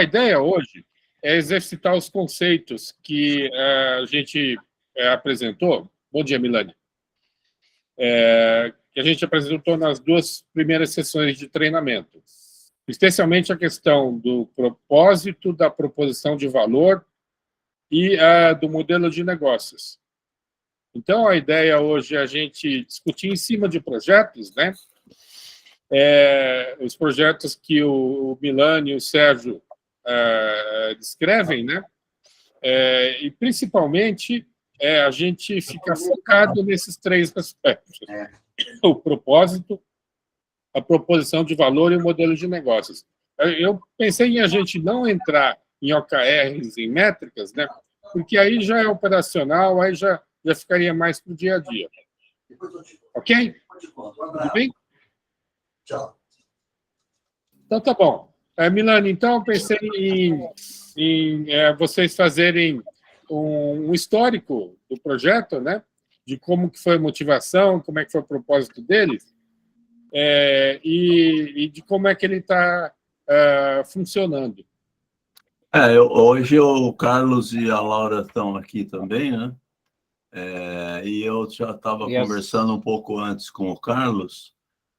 A ideia hoje é exercitar os conceitos que a gente apresentou. Bom dia, Milani. Que a gente apresentou nas 2 primeiras sessões de treinamento. Especialmente a questão do propósito, da proposição de valor e do modelo de negócios. Então, a ideia hoje é a gente discutir em cima de projetos, né? Os projetos que o Milani e o Sérgio descrevem, né? E, principalmente, a gente ficar focado nesses 3 aspectos. O propósito, a proposição de valor e o modelo de negócios. Eu pensei em a gente não entrar em OKRs, em métricas, né? Porque aí já é operacional, aí já ficaria mais para o dia a dia. Ok? Tudo bem? Tchau. Então, tá bom. Milani, então, eu pensei em vocês fazerem um histórico do projeto, né? De como que foi a motivação, como é que foi o propósito deles, e de como é que ele está funcionando. Hoje o Carlos e a Laura estão aqui também, né? E eu já estava conversando um pouco antes com o Carlos,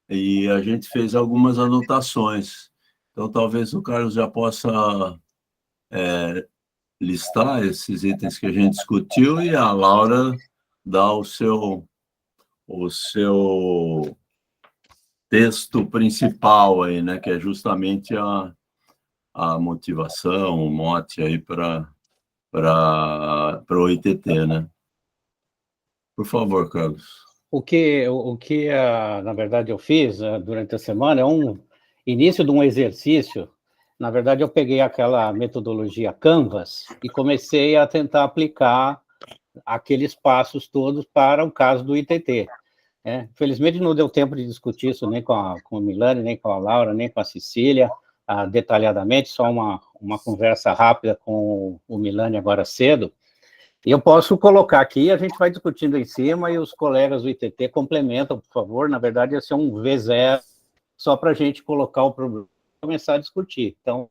e a gente fez algumas anotações. Então, talvez o Carlos já possa listar esses itens que a gente discutiu e a Laura dar o seu texto principal aí, né? Que é justamente a motivação, o mote aí para o ITT, né? Por favor, Carlos. O que na verdade, eu fiz durante a semana é um início de um exercício. Na verdade, eu peguei aquela metodologia Canvas e comecei a tentar aplicar aqueles passos todos para o caso do ITT. Felizmente, não deu tempo de discutir isso nem com a Milani, nem com a Laura, nem com a Cecília, detalhadamente, só uma conversa rápida com o Milani agora cedo. E eu posso colocar aqui, a gente vai discutindo em cima e os colegas do ITT complementam, por favor. Na verdade, esse é um V0, só para a gente colocar o problema e começar a discutir. Então,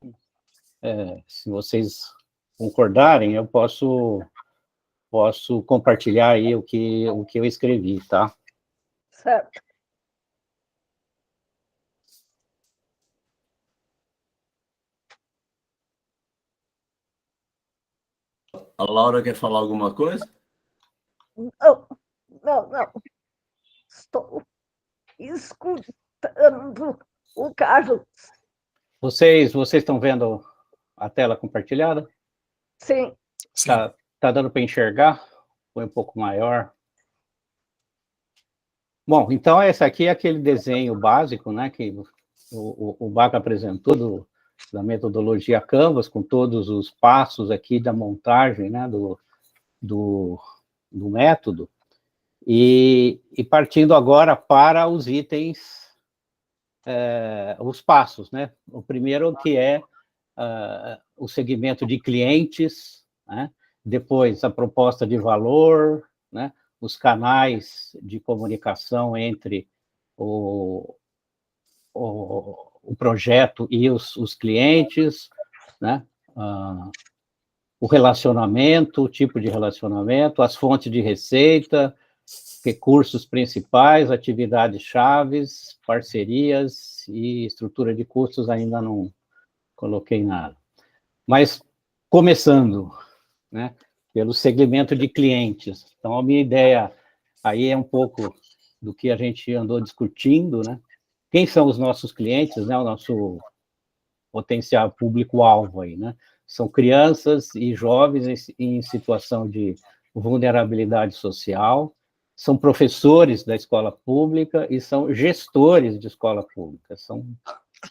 se vocês concordarem, eu posso compartilhar aí o que eu escrevi, tá? Certo. A Laura quer falar alguma coisa? Não. Estou escutando o Carlos. Vocês estão vendo a tela compartilhada? Sim. Tá dando para enxergar? Foi um pouco maior. Bom, então esse aqui é aquele desenho básico, né, que o Baca apresentou da metodologia Canvas, com todos os passos aqui da montagem, né, do método, e partindo agora para os itens, os passos, né? O primeiro que é o segmento de clientes, né? Depois a proposta de valor, né? Os canais de comunicação entre o projeto e os clientes, né? O relacionamento, o tipo de relacionamento, as fontes de receita, recursos principais, atividades chaves, parcerias e estrutura de custos, ainda não coloquei nada. Mas, começando, né, pelo segmento de clientes. Então, a minha ideia aí é um pouco do que a gente andou discutindo, né? Quem são os nossos clientes, né? O nosso potencial público-alvo aí, né? São crianças e jovens em situação de vulnerabilidade social, são professores da escola pública e são gestores de escola pública. São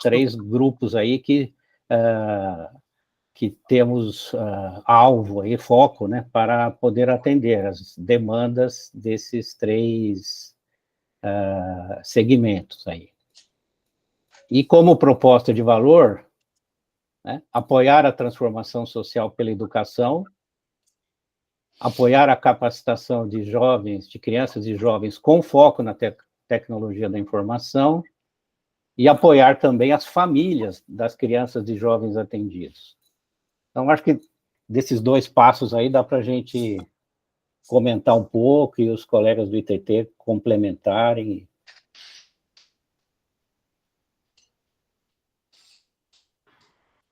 3 grupos aí que temos alvo aí, foco, né, para poder atender as demandas desses 3 segmentos aí. E como proposta de valor, né, apoiar a transformação social pela educação, apoiar a capacitação de jovens, de crianças e jovens com foco na tecnologia da informação e apoiar também as famílias das crianças e jovens atendidos. Então, acho que desses 2 passos aí dá para a gente comentar um pouco e os colegas do ITT complementarem.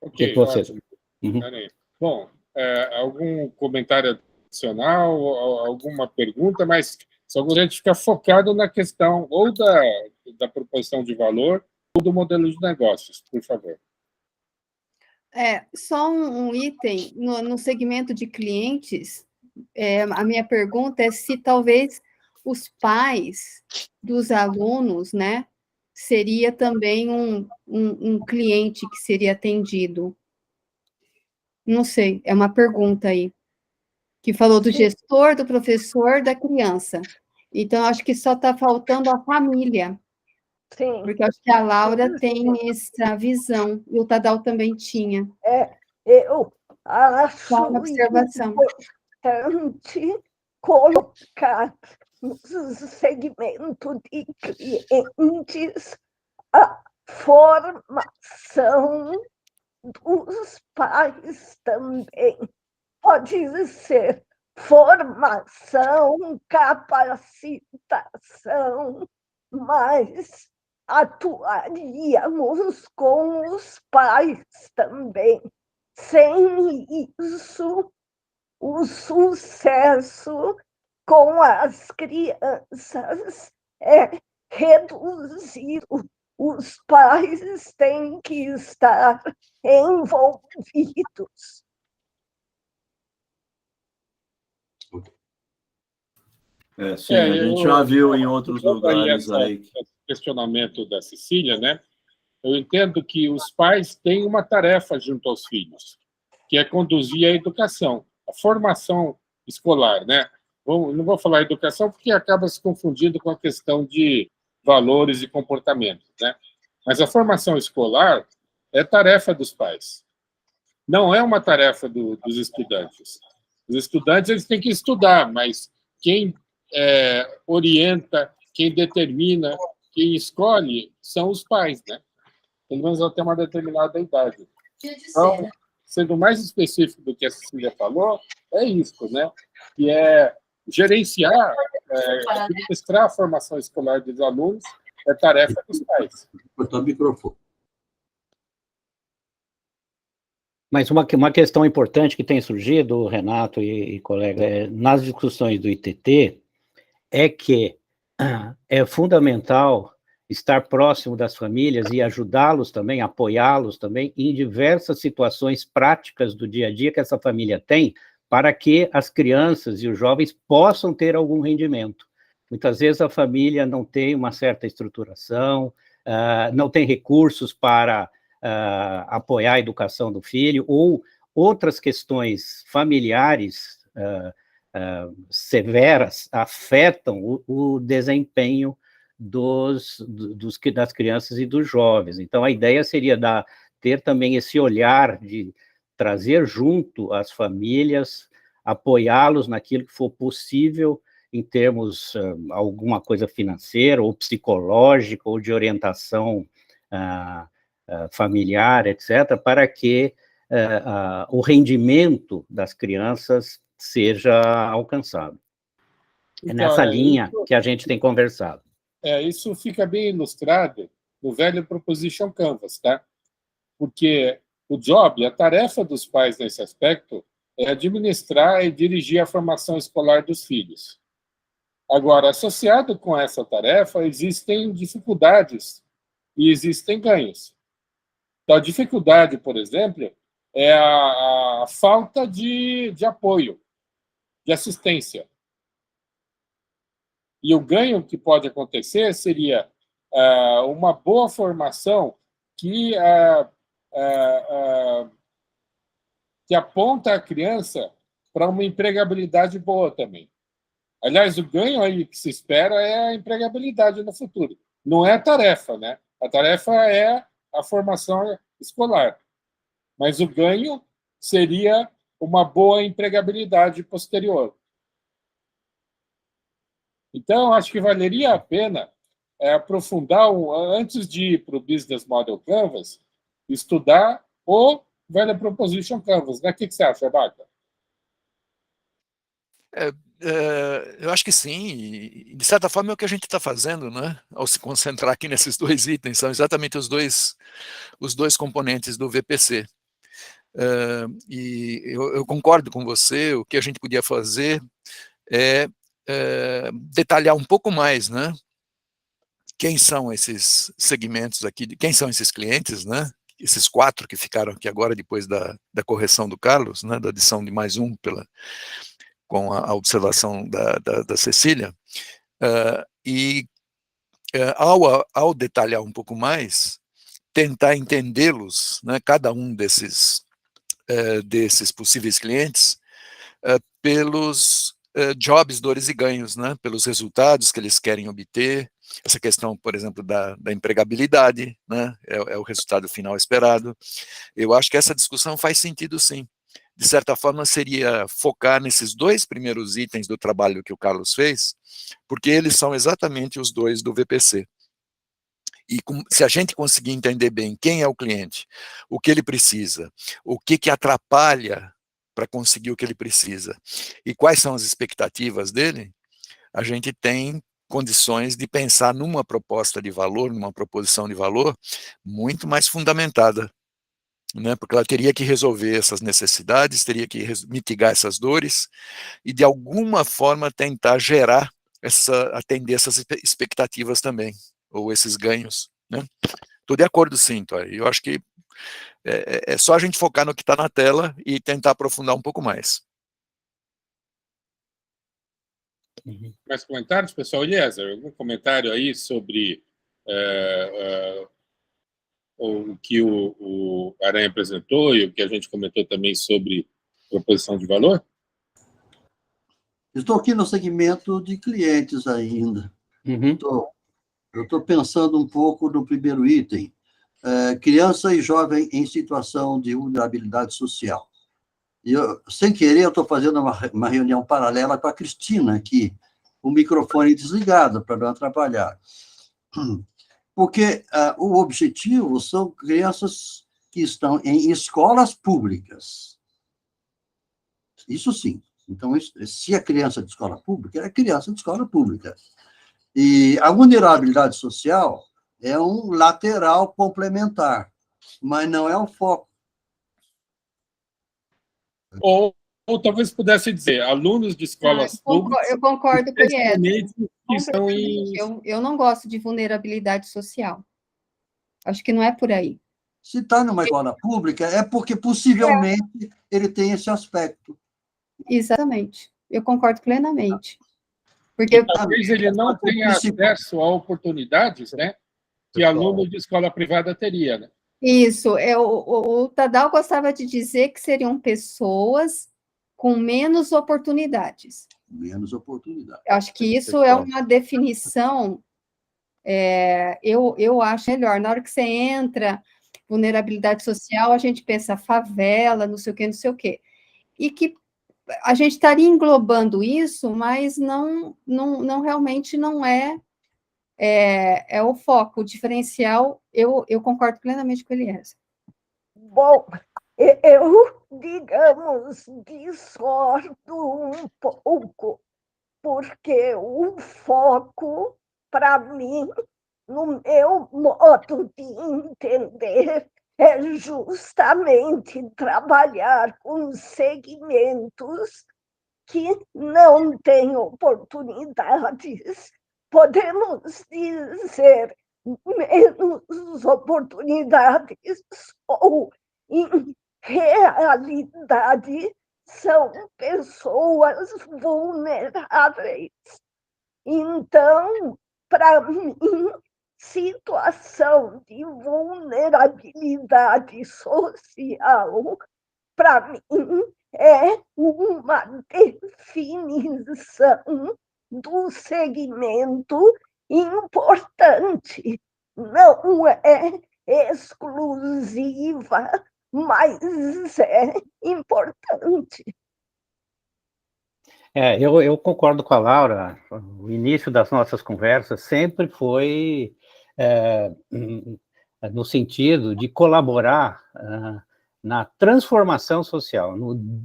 Ok, O que você... ótimo. Bom, algum comentário adicional, alguma pergunta, mas só gostaria de ficar focado na questão ou da proposição de valor ou do modelo de negócios, por favor. Só um item no segmento de clientes, a minha pergunta é se talvez os pais dos alunos, né, seria também um cliente que seria atendido. Não sei, é uma pergunta aí, que falou do gestor, do professor, da criança. Então, acho que só está faltando a família. Sim. Porque acho que a Laura tem essa visão, e o Tadal também tinha. Eu acho uma observação importante colocar no segmento de clientes a formação dos pais também. Pode ser formação, capacitação, mas atuaríamos com os pais também. Sem isso, o sucesso com as crianças é reduzido. Os pais têm que estar envolvidos. Sim, a gente já viu em outros lugares aí. Esse questionamento da Cecília, né? Eu entendo que os pais têm uma tarefa junto aos filhos, que é conduzir a educação, a formação escolar, né? Não vou falar educação porque acaba se confundindo com a questão de valores e comportamentos, né? Mas a formação escolar é tarefa dos pais. Não é uma tarefa dos estudantes. Os estudantes eles têm que estudar, mas quem orienta, quem determina, quem escolhe são os pais, né? Pelo menos até uma determinada idade. Então, sendo mais específico do que a Cecília falou, é isso, né? Que é gerenciar, administrar a formação escolar dos alunos é tarefa dos pais. Cortar o microfone. Mas uma questão importante que tem surgido, Renato e colega, nas discussões do ITT, é que é fundamental estar próximo das famílias e ajudá-los também, apoiá-los também em diversas situações práticas do dia a dia que essa família tem, para que as crianças e os jovens possam ter algum rendimento. Muitas vezes a família não tem uma certa estruturação, não tem recursos para apoiar a educação do filho, ou outras questões familiares severas afetam o desempenho das crianças e dos jovens. Então, a ideia seria ter também esse olhar de trazer junto as famílias, apoiá-los naquilo que for possível em termos alguma coisa financeira ou psicológica ou de orientação familiar, etc., para que o rendimento das crianças seja alcançado. É nessa linha que a gente tem conversado. Isso fica bem ilustrado no velho Proposition Canvas, tá? Porque a tarefa dos pais nesse aspecto é administrar e dirigir a formação escolar dos filhos. Agora, associado com essa tarefa, existem dificuldades e existem ganhos. Então, a dificuldade, por exemplo, é a falta de apoio, de assistência. E o ganho que pode acontecer seria uma boa formação que aponta a criança para uma empregabilidade boa também. Aliás, o ganho aí que se espera é a empregabilidade no futuro. Não é a tarefa, né? A tarefa é a formação escolar. Mas o ganho seria uma boa empregabilidade posterior. Então, acho que valeria a pena aprofundar, antes de ir para o Business Model Canvas, estudar o Value Proposition Canvas. Né? O que você acha, Abaca? Eu acho que sim, e de certa forma é o que a gente está fazendo, né? Ao se concentrar aqui nesses dois itens, são exatamente os dois componentes do VPC. E eu concordo com você, o que a gente podia fazer é detalhar um pouco mais, né? Quem são esses segmentos aqui, quem são esses clientes, né? Esses 4 que ficaram aqui agora, depois da correção do Carlos, né? Da adição de mais um com a observação da Cecília, ao detalhar um pouco mais, tentar entendê-los, né, cada um desses possíveis clientes, pelos jobs, dores e ganhos, né, pelos resultados que eles querem obter. Essa questão, por exemplo, da empregabilidade, né, é o resultado final esperado. Eu acho que essa discussão faz sentido, sim. De certa forma, seria focar nesses 2 primeiros itens do trabalho que o Carlos fez, porque eles são exatamente os 2 do VPC. E se a gente conseguir entender bem quem é o cliente, o que ele precisa, o que atrapalha para conseguir o que ele precisa, e quais são as expectativas dele, a gente tem condições de pensar numa proposta de valor, numa proposição de valor muito mais fundamentada, né, porque ela teria que resolver essas necessidades, teria que mitigar essas dores e, de alguma forma, tentar atender essas expectativas também, ou esses ganhos. Estou de acordo, sim, Tori. Eu acho que é só a gente focar no que está na tela e tentar aprofundar um pouco mais. Mais comentários, pessoal? Eliezer, algum comentário aí sobre o que o Aranha apresentou e o que a gente comentou também sobre proposição de valor? Estou aqui no segmento de clientes ainda. Uhum. Eu estou pensando um pouco no primeiro item, criança e jovem em situação de vulnerabilidade social. E sem querer, eu estou fazendo uma reunião paralela com a Cristina aqui, o microfone desligado, para não atrapalhar. Porque o objetivo são crianças que estão em escolas públicas. Isso sim. Então, se é criança de escola pública, é criança de escola pública. E a vulnerabilidade social é um lateral complementar, mas não é o foco. Ou talvez pudesse dizer, alunos de escolas públicas... Eu concordo com ele. Que estão Eu não gosto de vulnerabilidade social. Acho que não é por aí. Se está numa escola pública, é porque possivelmente ele tem esse aspecto. Exatamente. Eu concordo plenamente. Porque talvez ele não tenha acesso a oportunidades, né, que aluno de escola privada teria, né? Isso. O Tadal gostava de dizer que seriam pessoas com menos oportunidades. Menos oportunidade. Eu acho que isso é uma definição, eu acho melhor. Na hora que você entra, vulnerabilidade social, a gente pensa favela, não sei o quê. E que a gente estaria englobando isso, mas não realmente não é o foco. O diferencial, eu concordo plenamente com o Eliezer. Bom, eu, digamos, discordo um pouco, porque o foco, para mim, no meu modo de entender, é justamente trabalhar com segmentos que não têm oportunidades, podemos dizer, menos oportunidades, ou, em realidade, são pessoas vulneráveis. Então, para mim, situação de vulnerabilidade social, para mim, é uma definição do segmento importante. Não é exclusiva, mas é importante. Eu concordo com a Laura. O início das nossas conversas sempre foi no sentido de colaborar na transformação social,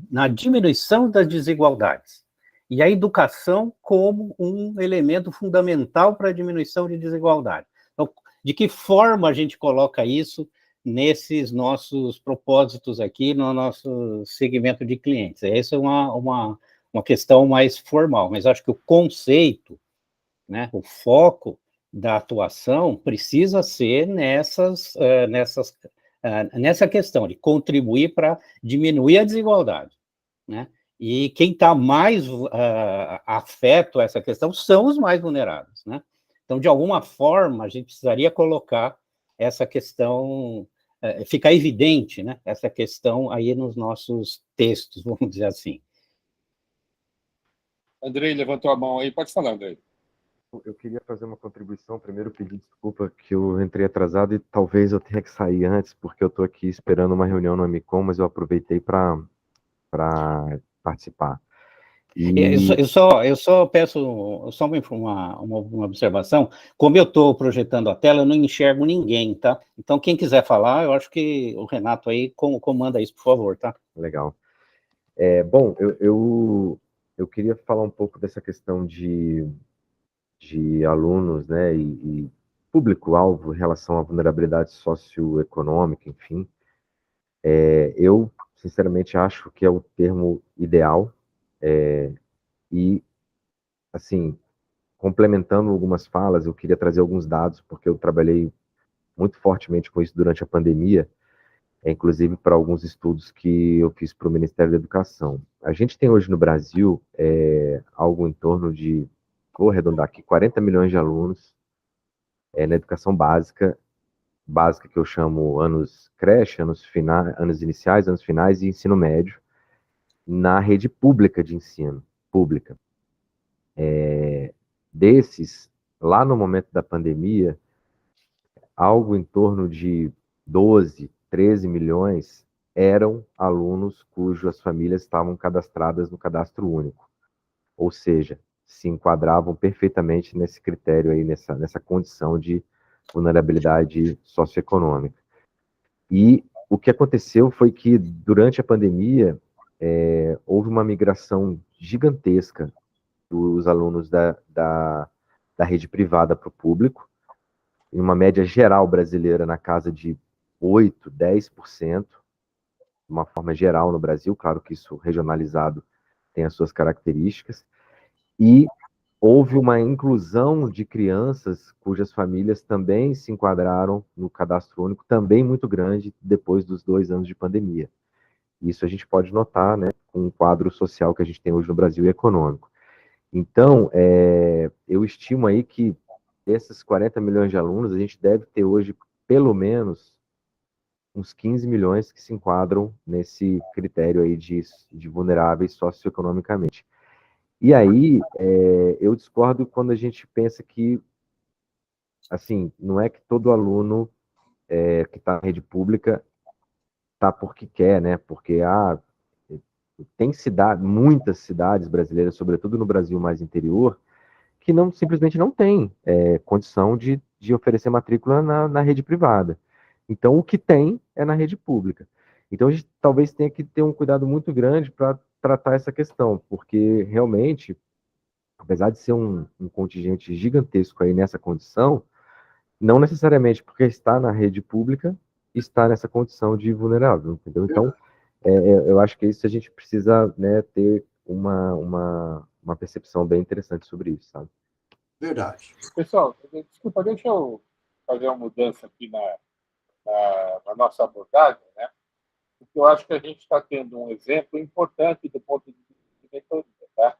na diminuição das desigualdades. E a educação como um elemento fundamental para a diminuição de desigualdade. Então, de que forma a gente coloca isso nesses nossos propósitos aqui, no nosso segmento de clientes? Essa é uma questão mais formal, mas acho que o conceito, né, o foco da atuação precisa ser nessa questão de contribuir para diminuir a desigualdade, né? E quem está mais afeto a essa questão são os mais vulneráveis, né? Então, de alguma forma, a gente precisaria colocar essa questão, ficar evidente, né? Essa questão aí nos nossos textos, vamos dizer assim. Andrei levantou a mão aí, pode falar, Andrei. Eu queria fazer uma contribuição. Primeiro, pedir desculpa que eu entrei atrasado e talvez eu tenha que sair antes, porque eu estou aqui esperando uma reunião no Amicom, mas eu aproveitei para participar. Eu só peço uma observação. Como eu estou projetando a tela, eu não enxergo ninguém, tá? Então, quem quiser falar, eu acho que o Renato aí comanda isso, por favor, tá? Legal. Bom, eu queria falar um pouco dessa questão de alunos, né, e público-alvo em relação à vulnerabilidade socioeconômica, enfim. Eu, sinceramente, acho que é o termo ideal, e, assim, complementando algumas falas, eu queria trazer alguns dados, porque eu trabalhei muito fortemente com isso durante a pandemia, inclusive para alguns estudos que eu fiz para o Ministério da Educação. A gente tem hoje no Brasil algo em torno de, vou arredondar aqui, 40 milhões de alunos na educação básica que eu chamo anos creche, anos iniciais, anos finais e ensino médio, na rede pública de ensino, pública. Desses, lá no momento da pandemia, algo em torno de 12, 13 milhões eram alunos cujas famílias estavam cadastradas no cadastro único, ou seja, se enquadravam perfeitamente nesse critério aí, nessa condição de vulnerabilidade socioeconômica. E o que aconteceu foi que, durante a pandemia, houve uma migração gigantesca dos alunos da rede privada para o público, em uma média geral brasileira na casa de 8%, 10%, de uma forma geral no Brasil, claro que isso regionalizado tem as suas características, e houve uma inclusão de crianças cujas famílias também se enquadraram no cadastro único, também muito grande, depois dos 2 anos de pandemia. Isso a gente pode notar, né, com o quadro social que a gente tem hoje no Brasil e econômico. Então, eu estimo aí que desses 40 milhões de alunos, a gente deve ter hoje, pelo menos, uns 15 milhões que se enquadram nesse critério aí de vulneráveis socioeconomicamente. E aí, eu discordo quando a gente pensa que, assim, não é que todo aluno que está na rede pública está porque quer, né? Porque tem muitas cidades brasileiras, sobretudo no Brasil mais interior, que simplesmente não tem condição de oferecer matrícula na rede privada. Então, o que tem é na rede pública. Então, a gente talvez tenha que ter um cuidado muito grande para tratar essa questão, porque realmente, apesar de ser um contingente gigantesco aí nessa condição, não necessariamente porque está na rede pública, está nessa condição de vulnerável, entendeu? Então, eu acho que isso a gente precisa, né, ter uma percepção bem interessante sobre isso, sabe? Verdade. Pessoal, desculpa, deixa eu fazer uma mudança aqui na nossa abordagem, né? Porque eu acho que a gente está tendo um exemplo importante do ponto de vista de mentoria, tá?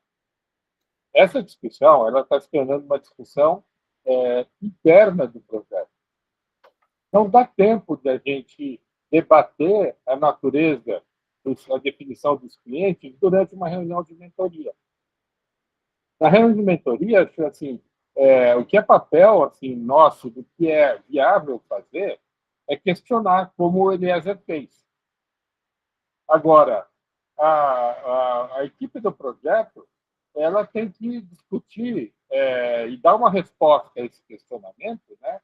Essa discussão, ela está se tornando uma discussão interna do projeto. Não dá tempo de a gente debater a natureza, a definição dos clientes durante uma reunião de mentoria. Na reunião de mentoria, assim, o que é papel assim, nosso, do que é viável fazer, é questionar como o Eliezer fez. Agora, a equipe do projeto ela tem que discutir e dar uma resposta a esse questionamento, né?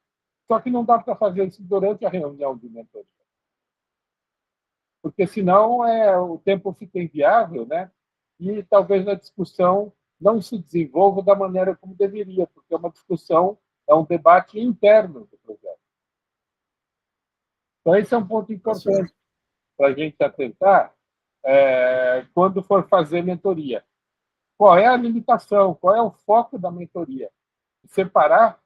Só que não dá para fazer isso durante a reunião de mentoria, porque senão o tempo fica inviável, né? E talvez a discussão não se desenvolva da maneira como deveria, porque é uma discussão, é um debate interno do projeto. Então, esse é um ponto importante para a gente atentar quando for fazer mentoria. Qual é a limitação? Qual é o foco da mentoria? Separar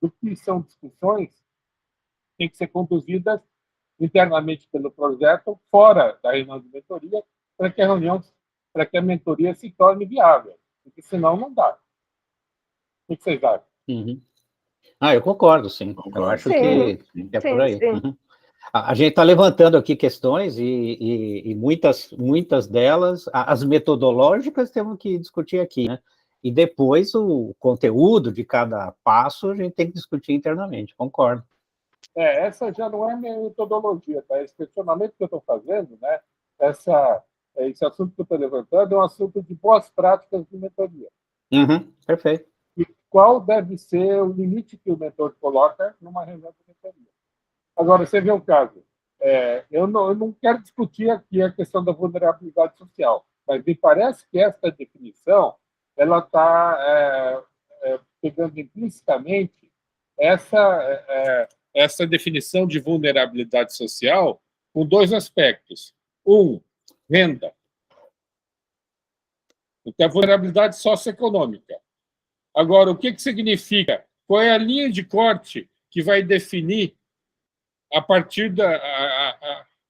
do que são discussões que têm que ser conduzidas internamente pelo projeto, fora da reunião de mentoria, para que a mentoria se torne viável, porque senão não dá. O que vocês acham? Uhum. Eu concordo, sim. Eu acho que é por aí. Uhum. A gente está levantando aqui questões e muitas delas, as metodológicas, temos que discutir aqui, né? E depois o conteúdo de cada passo a gente tem que discutir internamente, concordo. Essa já não é minha metodologia, tá? Esse questionamento que eu estou fazendo, né? Esse assunto que eu estou levantando é um assunto de boas práticas de mentoria. Uhum, perfeito. E qual deve ser o limite que o mentor coloca numa reunião de mentoria? Agora, você vê o caso. Eu não quero discutir aqui a questão da vulnerabilidade social, mas me parece que essa definição ela está pegando implicitamente essa definição de vulnerabilidade social com dois aspectos. Renda. Então, a vulnerabilidade socioeconômica. Agora, o que significa? Qual é a linha de corte que vai definir a partir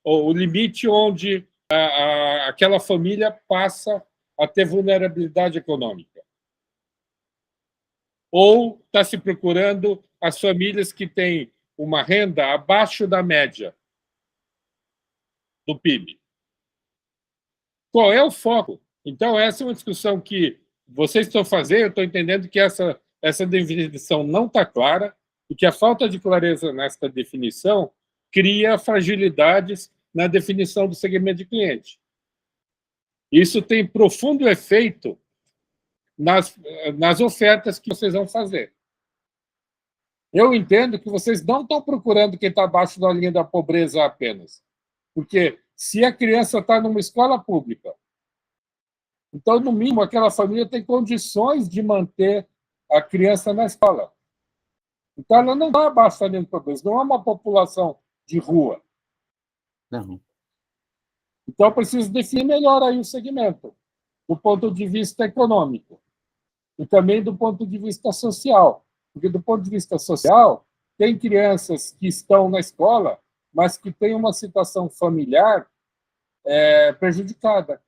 o limite onde aquela família passa a ter vulnerabilidade econômica? Ou está se procurando as famílias que têm uma renda abaixo da média do PIB? Qual é o foco? Então, essa é uma discussão que vocês estão fazendo, eu estou entendendo que essa definição não está clara, e que a falta de clareza nesta definição cria fragilidades na definição do segmento de cliente. Isso tem profundo efeito nas ofertas que vocês vão fazer. Eu entendo que vocês não estão procurando quem está abaixo da linha da pobreza apenas, porque se a criança está numa escola pública, então, no mínimo, aquela família tem condições de manter a criança na escola. Então, ela não está abaixo da linha da pobreza, não é uma população de rua. Não. Então, eu preciso definir melhor aí o segmento, do ponto de vista econômico e também do ponto de vista social. Porque, do ponto de vista social, tem crianças que estão na escola, mas que têm uma situação familiar prejudicada.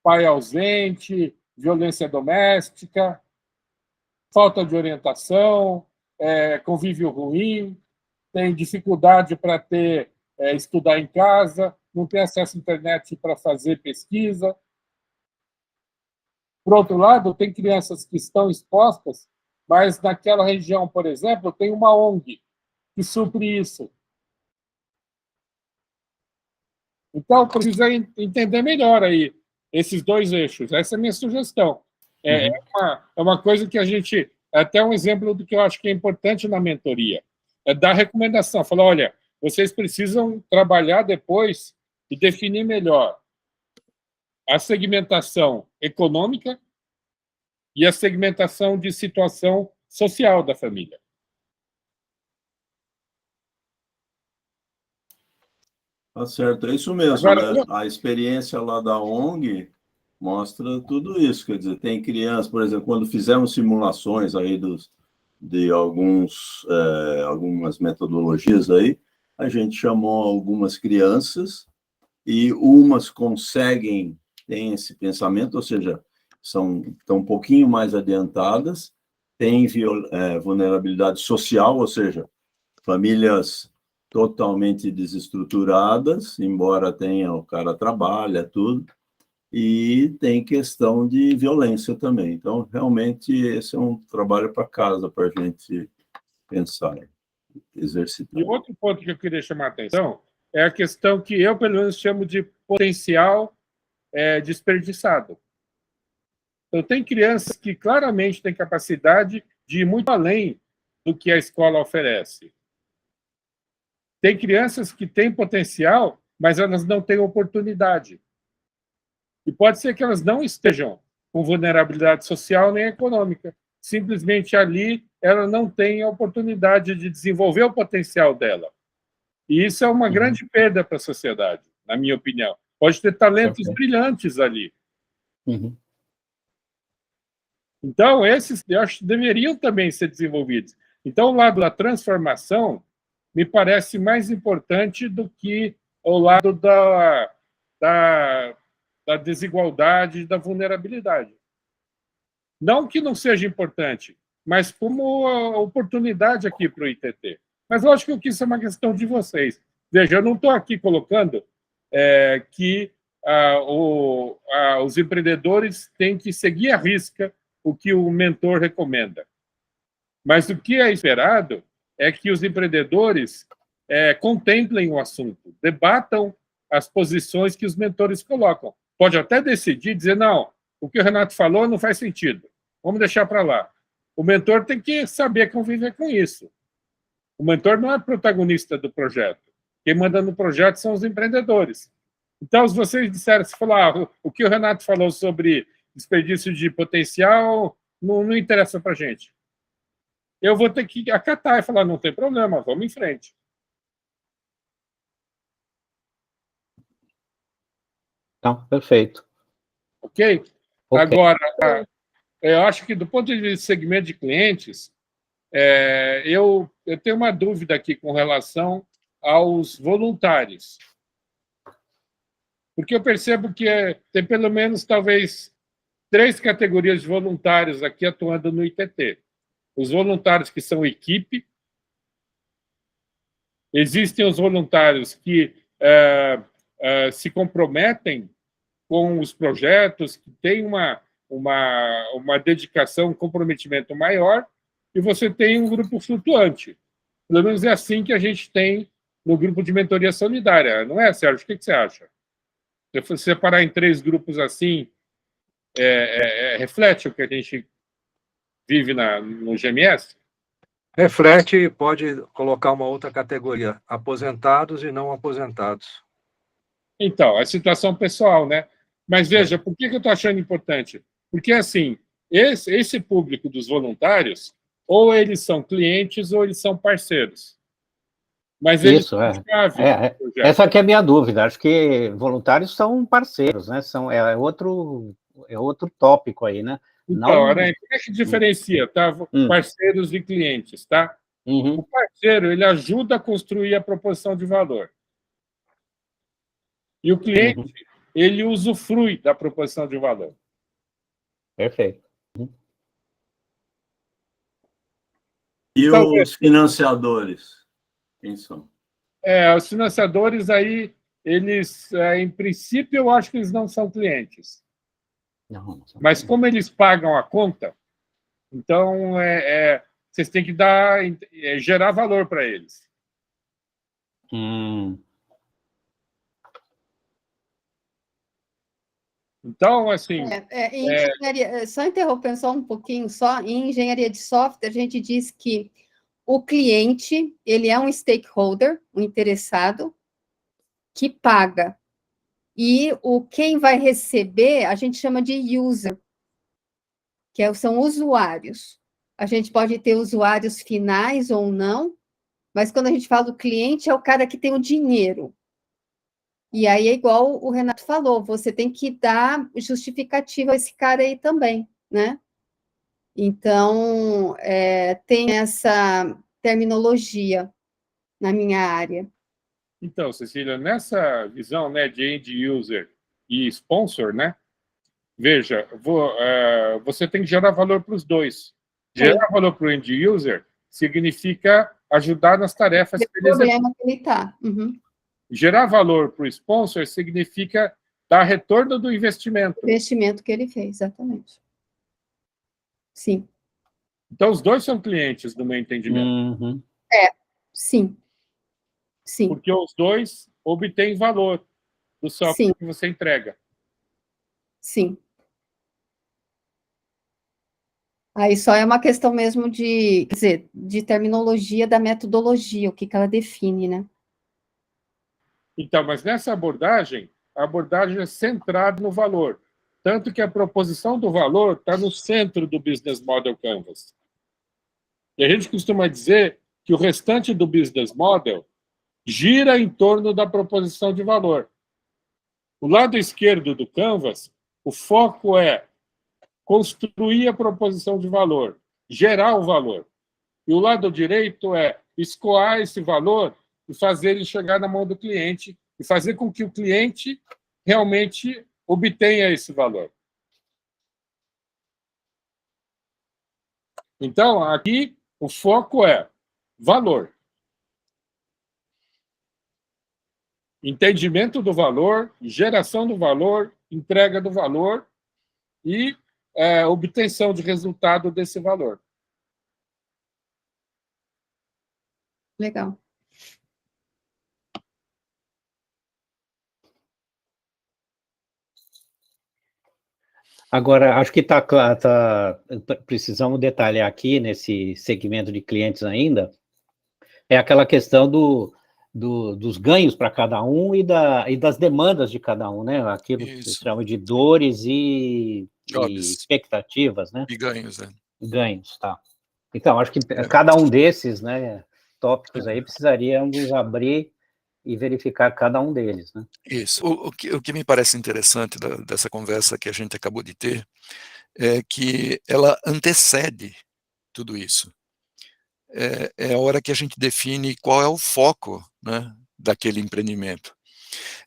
Pai ausente, violência doméstica, falta de orientação, convívio ruim, tem dificuldade para estudar em casa, não tem acesso à internet para fazer pesquisa. Por outro lado, tem crianças que estão expostas, mas naquela região, por exemplo, tem uma ONG que supre isso. Então, precisa entender melhor aí esses dois eixos. Essa é a minha sugestão. É uma coisa que a gente... Até um exemplo do que eu acho que é importante na mentoria. É dar recomendação. Falar, olha, vocês precisam trabalhar depois e definir melhor a segmentação econômica e a segmentação de situação social da família. Tá certo, é isso mesmo. Agora, né? A experiência lá da ONG mostra tudo isso. Quer dizer, tem crianças, por exemplo, quando fizemos simulações aí de algumas metodologias aí, a gente chamou algumas crianças e umas têm esse pensamento, ou seja, estão um pouquinho mais adiantadas, têm vulnerabilidade social, ou seja, famílias totalmente desestruturadas, embora o cara trabalha, tudo, e tem questão de violência também. Então, realmente, esse é um trabalho para casa, para a gente pensar, exercitar. E outro ponto que eu queria chamar a atenção é a questão que eu, pelo menos, chamo de potencial desperdiçado. Então, tem crianças que claramente têm capacidade de ir muito além do que a escola oferece. Tem crianças que têm potencial, mas elas não têm oportunidade. E pode ser que elas não estejam com vulnerabilidade social nem econômica. Simplesmente ali ela não tem a oportunidade de desenvolver o potencial dela. E isso é uma grande perda para a sociedade, na minha opinião. Pode ter talentos brilhantes ali. Então, esses, eu acho, deveriam também ser desenvolvidos. Então, o lado da transformação me parece mais importante do que o lado da desigualdade, da vulnerabilidade. Não que não seja importante, mas como oportunidade aqui para o ITT. Mas lógico que isso é uma questão de vocês. Veja, eu não estou aqui colocando que os empreendedores têm que seguir à risca o que o mentor recomenda. Mas o que é esperado é que os empreendedores contemplem o assunto, debatam as posições que os mentores colocam. Pode até decidir, dizer, não, o que o Renato falou não faz sentido, vamos deixar para lá. O mentor tem que saber conviver com isso. O mentor não é protagonista do projeto. Quem manda no projeto são os empreendedores. Então, se vocês disserem, se falar, o que o Renato falou sobre desperdício de potencial, não interessa para a gente. Eu vou ter que acatar e falar, não tem problema, vamos em frente. Então, perfeito. Ok? Agora, eu acho que do ponto de vista de segmento de clientes, eu tenho uma dúvida aqui com relação aos voluntários. Porque eu percebo que tem pelo menos, talvez, 3 categorias de voluntários aqui atuando no ITT. Os voluntários que são equipe, existem os voluntários que se comprometem com os projetos, que têm uma dedicação, um comprometimento maior, e você tem um grupo flutuante. Pelo menos é assim que a gente tem no grupo de mentoria solidária. Não é, Sérgio? O que você acha? Se você separar em 3 grupos assim, reflete o que a gente vive no GMS? Reflete e pode colocar uma outra categoria, aposentados e não aposentados. Então, a situação pessoal, né? Mas veja, por que eu estou achando importante? Porque, assim, esse público dos voluntários, ou eles são clientes ou eles são parceiros. Mas eles Isso, são chave no projeto. Essa aqui é a minha dúvida. Acho que voluntários são parceiros, né? É outro tópico aí, né? Então, Aranha, como é que diferencia, tá? Parceiros e clientes, tá? O parceiro, ele ajuda a construir a proposição de valor. E o cliente, ele usufrui da proposição de valor. Perfeito. E os financiadores? Quem são? Os financiadores aí, eles, em princípio, eu acho que eles não são clientes. Não Mas como eles pagam a conta, então vocês têm que gerar valor para eles. Então, assim... só interrompendo só um pouquinho, em engenharia de software, a gente diz que o cliente, ele é um stakeholder, um interessado, que paga. E quem vai receber, a gente chama de user, que são usuários. A gente pode ter usuários finais ou não, mas quando a gente fala do cliente, é o cara que tem o dinheiro. E aí é igual o Renato falou, você tem que dar justificativa a esse cara aí também, né? Então, tem essa terminologia na minha área. Então, Cecília, nessa visão, né, de end user e sponsor, né? Veja, você tem que gerar valor para os dois. Gerar valor para o end user significa ajudar nas tarefas que ele problema que ele está. Gerar valor para o sponsor significa dar retorno do investimento. Investimento que ele fez, exatamente. Sim. Então, os dois são clientes, no meu entendimento. Sim. Sim. Porque os dois obtêm valor do software que você entrega. Sim. Aí só é uma questão mesmo de, quer dizer, de terminologia da metodologia, o que ela define, né? Então, mas nessa abordagem, a abordagem é centrada no valor. Tanto que a proposição do valor está no centro do Business Model Canvas. E a gente costuma dizer que o restante do Business Model gira em torno da proposição de valor. O lado esquerdo do Canvas, o foco é construir a proposição de valor, gerar o valor. E o lado direito é escoar esse valor e fazer ele chegar na mão do cliente e fazer com que o cliente realmente obtenha esse valor. Então, aqui, o foco é valor. Entendimento do valor, geração do valor, entrega do valor e obtenção de resultado desse valor. Legal. Agora, acho que precisamos detalhar aqui, nesse segmento de clientes ainda, é aquela questão dos ganhos para cada um e das demandas de cada um, né? Aquilo que se chama de dores e expectativas, né? E ganhos, né? Ganhos, tá. Então, acho que cada um desses, né, tópicos aí precisaríamos abrir e verificar cada um deles, né? Isso. O que me parece interessante dessa conversa que a gente acabou de ter é que ela antecede tudo isso. É a hora que a gente define qual é o foco, né, daquele empreendimento.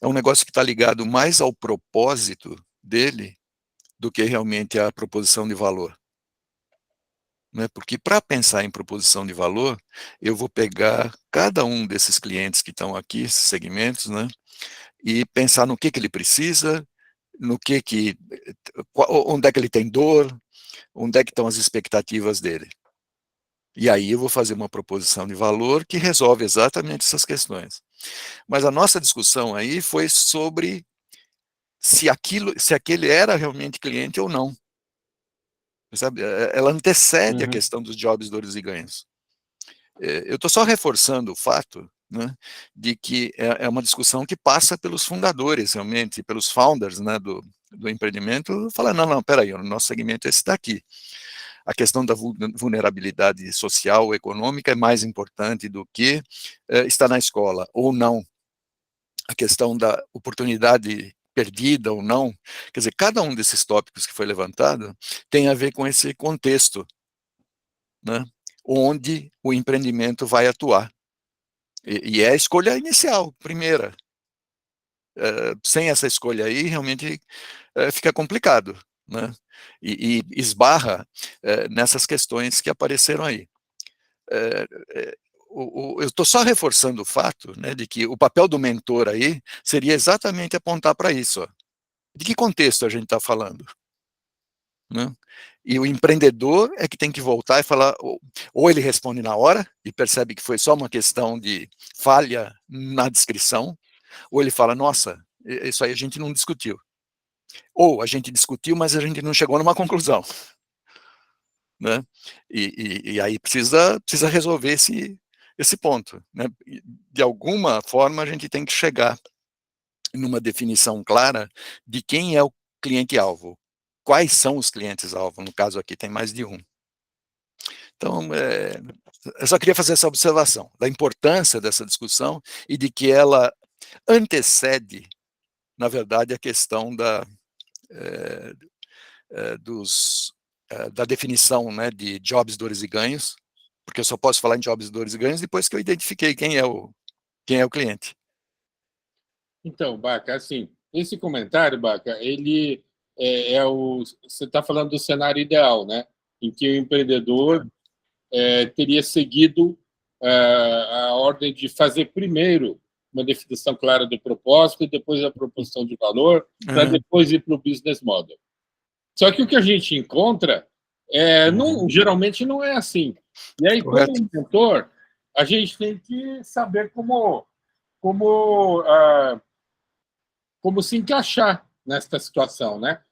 É um negócio que está ligado mais ao propósito dele do que realmente à proposição de valor. Né? Porque para pensar em proposição de valor, eu vou pegar cada um desses clientes que estão aqui, esses segmentos, né, e pensar no que ele precisa, onde é que ele tem dor, onde é que estão as expectativas dele. E aí eu vou fazer uma proposição de valor que resolve exatamente essas questões. Mas a nossa discussão aí foi sobre se aquele era realmente cliente ou não. Sabe? Ela antecede a questão dos jobs, dores e ganhos. Eu estou só reforçando o fato, né, de que é uma discussão que passa pelos fundadores, realmente, pelos founders, né, do empreendimento, falando, não, peraí, o nosso segmento é esse daqui. A questão da vulnerabilidade social, econômica é mais importante do que estar na escola, ou não. A questão da oportunidade perdida ou não. Quer dizer, cada um desses tópicos que foi levantado tem a ver com esse contexto, né, onde o empreendimento vai atuar. E é a escolha inicial, primeira. Sem essa escolha aí, realmente fica complicado, né? E esbarra nessas questões que apareceram aí. Eu estou só reforçando o fato, né, de que o papel do mentor aí seria exatamente apontar para isso. Ó. De que contexto a gente está falando? Né? E o empreendedor é que tem que voltar e falar, ou ele responde na hora e percebe que foi só uma questão de falha na descrição, ou ele fala, nossa, isso aí a gente não discutiu. Ou a gente discutiu, mas a gente não chegou numa conclusão. Né? E aí precisa resolver esse ponto. Né? De alguma forma, a gente tem que chegar numa definição clara de quem é o cliente-alvo. Quais são os clientes-alvo? No caso aqui, tem mais de um. Então, eu só queria fazer essa observação da importância dessa discussão e de que ela antecede, na verdade, a questão da definição, né, de jobs, dores e ganhos, porque eu só posso falar em jobs, dores e ganhos depois que eu identifiquei quem é o cliente. Então, Baca, assim, esse comentário, Baca, ele você está falando do cenário ideal, né? Em que o empreendedor teria seguido a ordem de fazer primeiro uma definição clara do propósito e depois a proposição de valor, para depois ir para o business model. Só que o que a gente encontra geralmente não é assim. E aí, como mentor, a gente tem que saber como se encaixar nesta situação, né?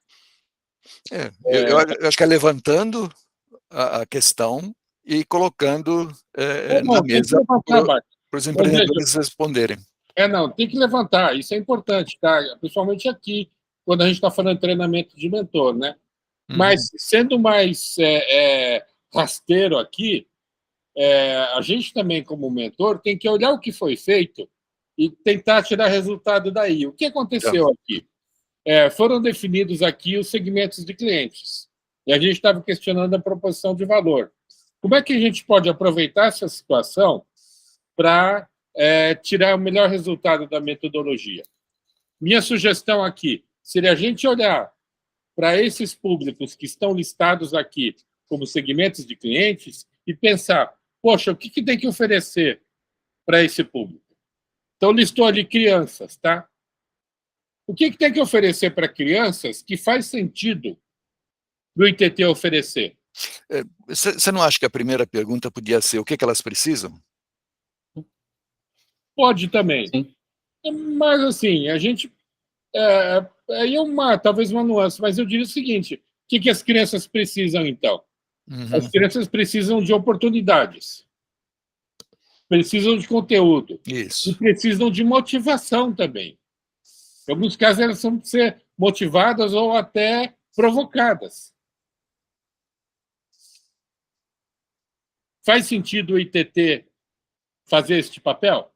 Eu acho que é levantando a questão e colocando Não, na tem que mesa levantar, Bart. para os empreendedores responderem. Não, tem que levantar, isso é importante, tá? Principalmente aqui, quando a gente está falando de treinamento de mentor, né? Mas, sendo mais rasteiro aqui, a gente também, como mentor, tem que olhar o que foi feito e tentar tirar resultado daí. O que aconteceu aqui? Foram definidos aqui os segmentos de clientes, e a gente estava questionando a proposição de valor. Como é que a gente pode aproveitar essa situação para tirar o melhor resultado da metodologia? Minha sugestão aqui seria a gente olhar para esses públicos que estão listados aqui como segmentos de clientes e pensar, poxa, o que tem que oferecer para esse público? Então, listou ali crianças, tá? O que tem que oferecer para crianças que faz sentido para o ITT oferecer? Você não acha que a primeira pergunta podia ser o que elas precisam? Pode também. Sim. Mas, assim, a gente... aí talvez uma nuance, mas eu diria o seguinte, o que as crianças precisam, então? As crianças precisam de oportunidades, precisam de conteúdo, Isso. e precisam de motivação também. Em alguns casos, elas são de ser motivadas ou até provocadas. Faz sentido o ITT fazer este papel?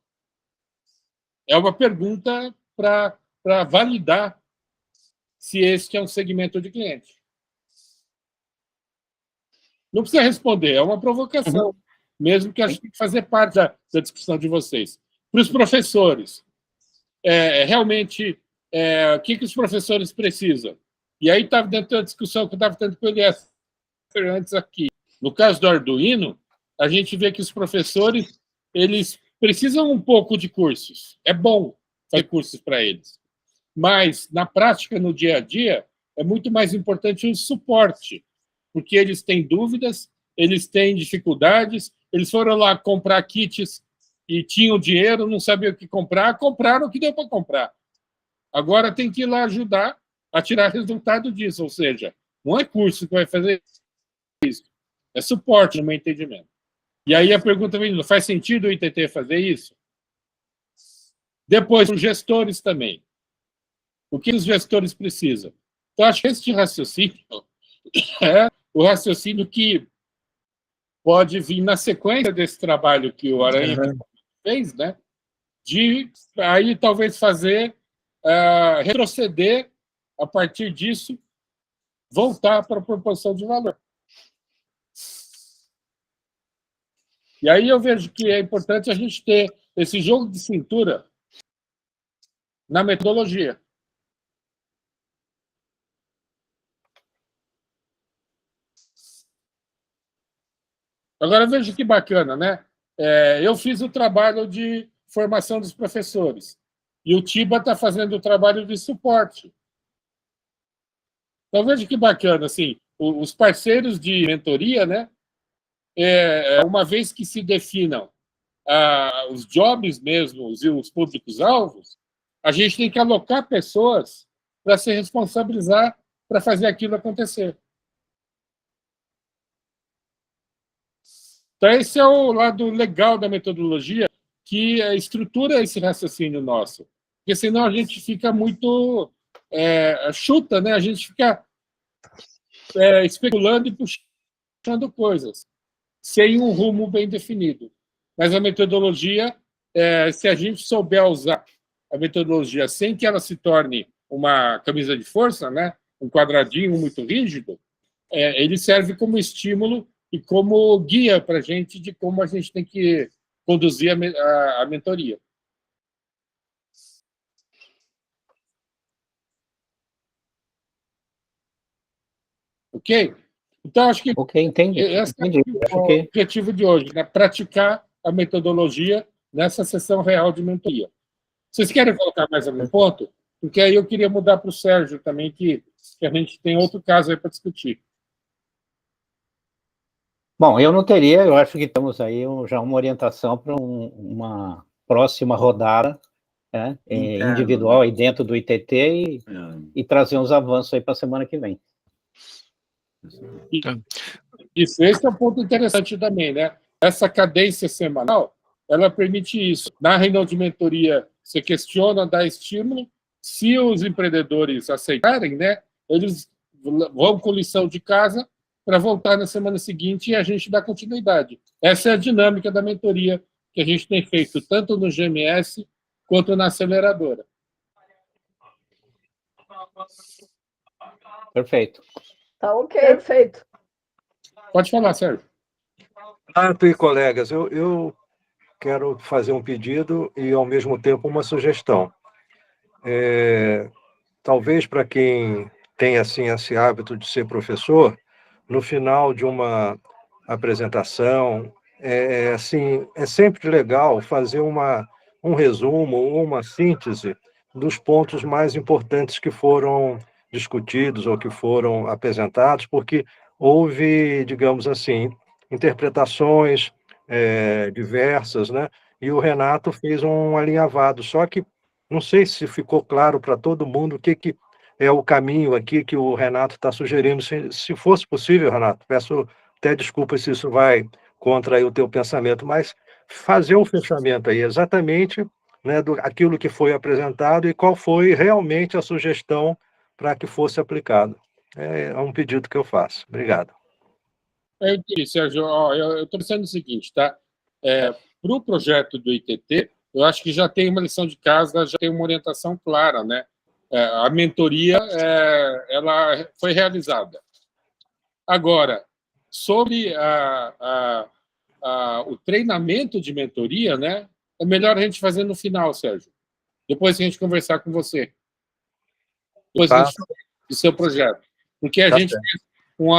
É uma pergunta para validar se este é um segmento de cliente. Não precisa responder, é uma provocação, mesmo que acho que tem que fazer parte da discussão de vocês. Para os professores, realmente, o que os professores precisam? E aí estava dentro da discussão que eu estava tendo com o Eliezer antes aqui. No caso do Arduino, a gente vê que os professores eles precisam um pouco de cursos. É bom fazer cursos para eles. Mas, na prática, no dia a dia, é muito mais importante o suporte, porque eles têm dúvidas, eles têm dificuldades, eles foram lá comprar kits e tinham dinheiro, não sabiam o que comprar, compraram o que deu para comprar. Agora tem que ir lá ajudar a tirar resultado disso, ou seja, não é curso que vai fazer isso, é suporte, no meu entendimento. E aí a pergunta vem, faz sentido o ITT fazer isso? Depois, os gestores também. O que os gestores precisam? Então, acho que esse raciocínio é o raciocínio que pode vir na sequência desse trabalho que o Aranha fez, né? De aí talvez fazer, retroceder, a partir disso, voltar para a proposição de valor. E aí eu vejo que é importante a gente ter esse jogo de cintura na metodologia. Agora, veja que bacana, né? Eu fiz o trabalho de formação dos professores e o Tiba está fazendo o trabalho de suporte. Então, veja que bacana, assim, os parceiros de mentoria, né? Uma vez que se definam os jobs mesmos e os públicos-alvos, a gente tem que alocar pessoas para se responsabilizar para fazer aquilo acontecer. Então, esse é o lado legal da metodologia, que estrutura esse raciocínio nosso. Porque senão a gente fica muito chuta, né? A gente fica especulando e puxando coisas, sem um rumo bem definido. Mas a metodologia, se a gente souber usar a metodologia sem que ela se torne uma camisa de força, né? Um quadradinho muito rígido, ele serve como estímulo e como guia para a gente de como a gente tem que conduzir a mentoria. Ok? Então, acho que entendi. Esse é o objetivo de hoje, né? Praticar a metodologia nessa sessão real de mentoria. Vocês querem colocar mais algum ponto? Porque aí eu queria mudar para o Sérgio também, que a gente tem outro caso aí para discutir. Bom, eu não teria, eu acho que temos aí já uma orientação para uma próxima rodada, né, individual aí dentro do ITT e trazer uns avanços aí para a semana que vem. Isso, esse é um ponto interessante também, né? Essa cadência semanal, ela permite isso. Na reunião de mentoria, você questiona, dá estímulo. Se os empreendedores aceitarem, né, eles vão com lição de casa para voltar na semana seguinte e a gente dá continuidade. Essa é a dinâmica da mentoria que a gente tem feito, tanto no GMS quanto na aceleradora. Perfeito. Tá ok, perfeito. Pode falar, Sérgio. Renato e colegas, eu quero fazer um pedido e, ao mesmo tempo, uma sugestão. Talvez para quem tem assim, esse hábito de ser professor, no final de uma apresentação, assim, é sempre legal fazer um resumo ou uma síntese dos pontos mais importantes que foram discutidos ou que foram apresentados, porque houve, digamos assim, interpretações diversas, né? E o Renato fez um alinhavado, só que não sei se ficou claro para todo mundo o que é o caminho aqui que o Renato está sugerindo. Se fosse possível, Renato, peço até desculpas se isso vai contra aí o teu pensamento, mas fazer um fechamento aí exatamente, né, aquilo que foi apresentado e qual foi realmente a sugestão para que fosse aplicado. É um pedido que eu faço. Obrigado. Eu entendi, Sérgio. Eu estou pensando o seguinte, tá? Para o projeto do ITT, eu acho que já tem uma lição de casa, já tem uma orientação clara, né? A mentoria ela foi realizada. Agora, sobre o treinamento de mentoria, né? É melhor a gente fazer no final, Sérgio. Depois que a gente conversar com você. Depois a gente do seu projeto. Porque a gente fez um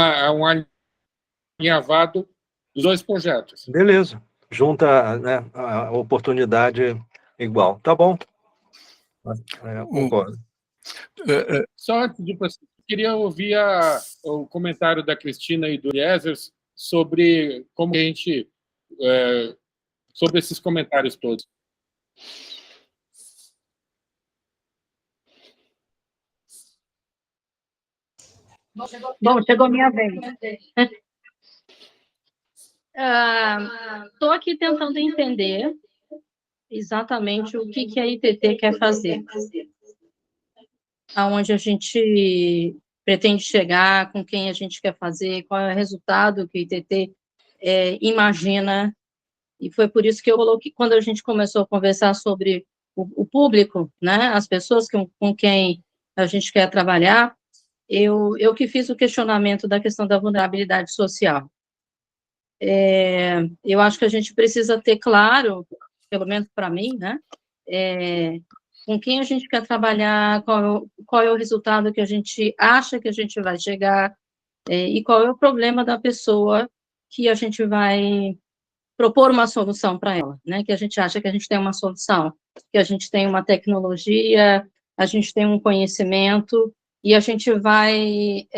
alinhavado dos dois projetos. Beleza. Junta, né, a oportunidade igual. Tá bom. Concordo. Só antes de você, queria ouvir o comentário da Cristina e do Eliezer sobre como a gente sobre esses comentários todos. Bom, chegou minha vez. Estou aqui tentando entender exatamente o que a ITT quer fazer. Aonde a gente pretende chegar, com quem a gente quer fazer, qual é o resultado que a ITT imagina. E foi por isso que eu coloquei, quando a gente começou a conversar sobre o público, né, as pessoas com quem a gente quer trabalhar, eu que fiz o questionamento da questão da vulnerabilidade social. Eu acho que a gente precisa ter claro, pelo menos para mim, né, com quem a gente quer trabalhar, qual é o resultado que a gente acha que a gente vai chegar, e qual é o problema da pessoa que a gente vai propor uma solução para ela, né, que a gente acha que a gente tem uma solução, que a gente tem uma tecnologia, a gente tem um conhecimento, e a gente vai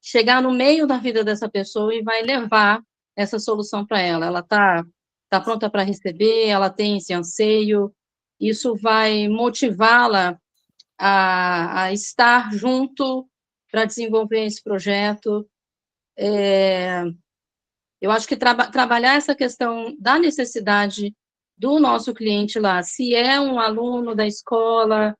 chegar no meio da vida dessa pessoa e vai levar essa solução para ela. Ela está pronta para receber, ela tem esse anseio, isso vai motivá-la a estar junto para desenvolver esse projeto. Eu acho que trabalhar essa questão da necessidade do nosso cliente lá, se é um aluno da escola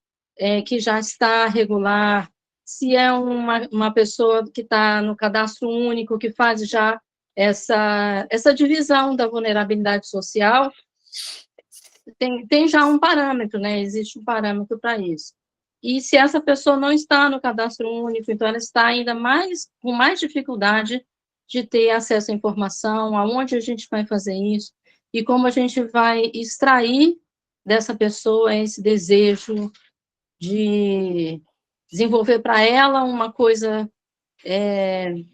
que já está regular, se é uma pessoa que está no cadastro único, que faz já essa divisão da vulnerabilidade social, tem já um parâmetro, né? Existe um parâmetro para isso. E se essa pessoa não está no cadastro único, então ela está ainda com mais dificuldade de ter acesso à informação, aonde a gente vai fazer isso, e como a gente vai extrair dessa pessoa esse desejo de desenvolver para ela uma coisa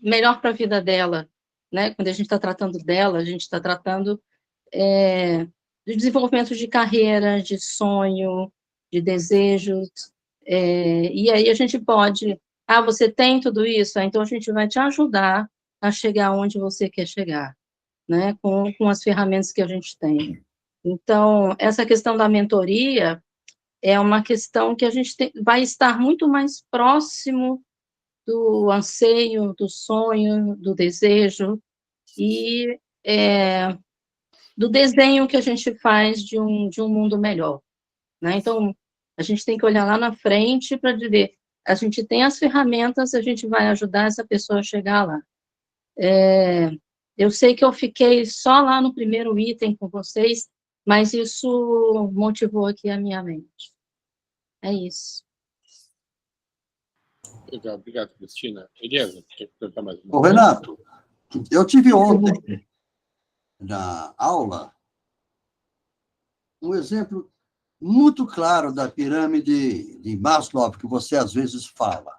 melhor para a vida dela, né? Quando a gente está tratando dela, a gente está tratando de desenvolvimento de carreira, de sonho, de desejos, e aí a gente pode, você tem tudo isso, então a gente vai te ajudar a chegar onde você quer chegar, né, com as ferramentas que a gente tem. Então, essa questão da mentoria é uma questão que a gente vai estar muito mais próximo do anseio, do sonho, do desejo e do desenho que a gente faz de um mundo melhor, né? Então, a gente tem que olhar lá na frente para dizer, a gente tem as ferramentas, a gente vai ajudar essa pessoa a chegar lá. Eu sei que eu fiquei só lá no primeiro item com vocês, mas isso motivou aqui a minha mente. É isso. Legal, obrigado, Cristina. Elias, quer perguntar mais uma Ô, coisa? Renato, eu tive ontem, na aula, um exemplo muito claro da pirâmide de Maslow, que você às vezes fala,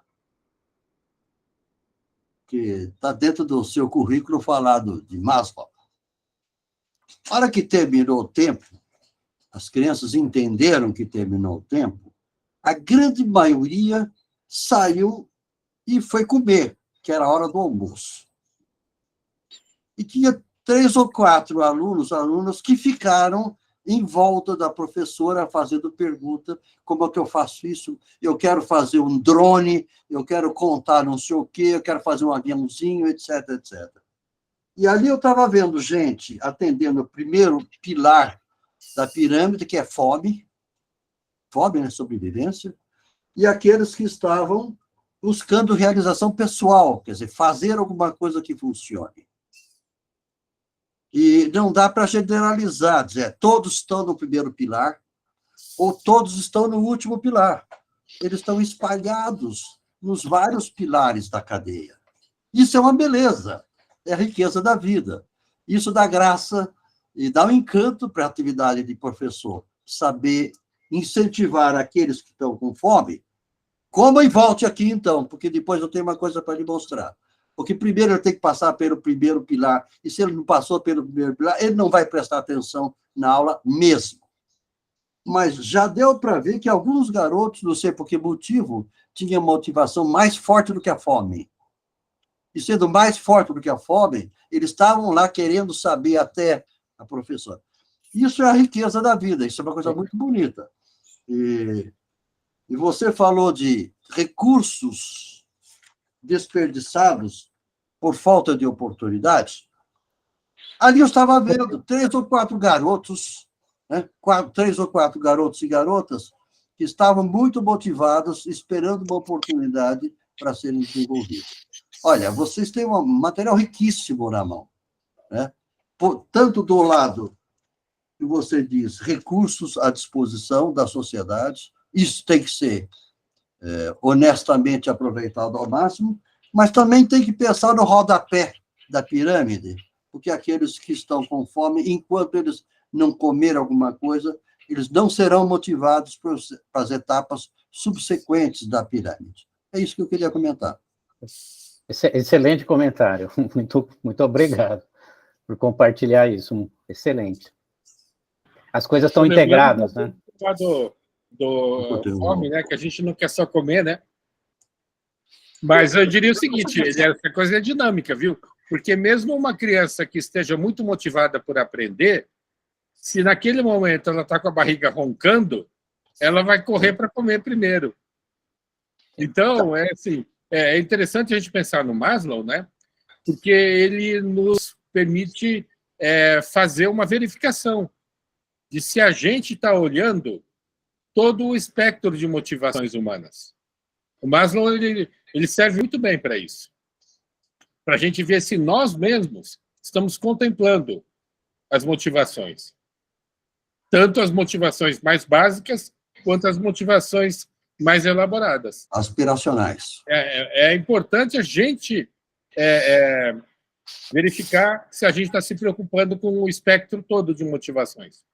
que está dentro do seu currículo falado de Maslow. Na hora que terminou o tempo, as crianças entenderam que terminou o tempo, a grande maioria saiu e foi comer, que era a hora do almoço. E tinha 3 ou 4 alunas que ficaram em volta da professora fazendo pergunta, como é que eu faço isso? Eu quero fazer um drone, eu quero contar não sei o quê, eu quero fazer um aviãozinho, etc, etc. E ali eu estava vendo gente atendendo o primeiro pilar da pirâmide, que é fome, né, sobrevivência, e aqueles que estavam buscando realização pessoal, quer dizer, fazer alguma coisa que funcione. E não dá para generalizar, dizer, todos estão no primeiro pilar ou todos estão no último pilar. Eles estão espalhados nos vários pilares da cadeia. Isso é uma beleza, é a riqueza da vida. Isso dá graça e dá um encanto para a atividade de professor, saber incentivar aqueles que estão com fome. Coma e volte aqui, então, porque depois eu tenho uma coisa para lhe mostrar. Porque primeiro ele tem que passar pelo primeiro pilar, e se ele não passou pelo primeiro pilar, ele não vai prestar atenção na aula mesmo. Mas já deu para ver que alguns garotos, não sei por que motivo, tinham motivação mais forte do que a fome. E sendo mais forte do que a fome, eles estavam lá querendo saber até a professora. Isso é a riqueza da vida, isso é uma coisa muito bonita. E você falou de recursos desperdiçados por falta de oportunidade. Ali eu estava vendo 3 ou 4 garotos, né? 3 ou 4 garotos e garotas que estavam muito motivados, esperando uma oportunidade para serem desenvolvidos. Olha, vocês têm um material riquíssimo na mão, né? Tanto do lado que você diz, recursos à disposição da sociedade, isso tem que ser honestamente aproveitado ao máximo, mas também tem que pensar no rodapé da pirâmide, porque aqueles que estão com fome, enquanto eles não comerem alguma coisa, eles não serão motivados para as etapas subsequentes da pirâmide. É isso que eu queria comentar. Excelente comentário. Muito obrigado por compartilhar isso. Excelente. As coisas estão integradas, né? Do fome, né? Que a gente não quer só comer, né? Mas eu diria o seguinte, essa coisa é dinâmica, viu? Porque mesmo uma criança que esteja muito motivada por aprender, se naquele momento ela está com a barriga roncando, ela vai correr para comer primeiro. Então, é interessante a gente pensar no Maslow, né? Porque ele nos permite fazer uma verificação de se a gente está olhando todo o espectro de motivações humanas. O Maslow ele serve muito bem para isso, para a gente ver se nós mesmos estamos contemplando as motivações, tanto as motivações mais básicas quanto as motivações mais elaboradas. Aspiracionais. É importante a gente verificar se a gente está se preocupando com o espectro todo de motivações.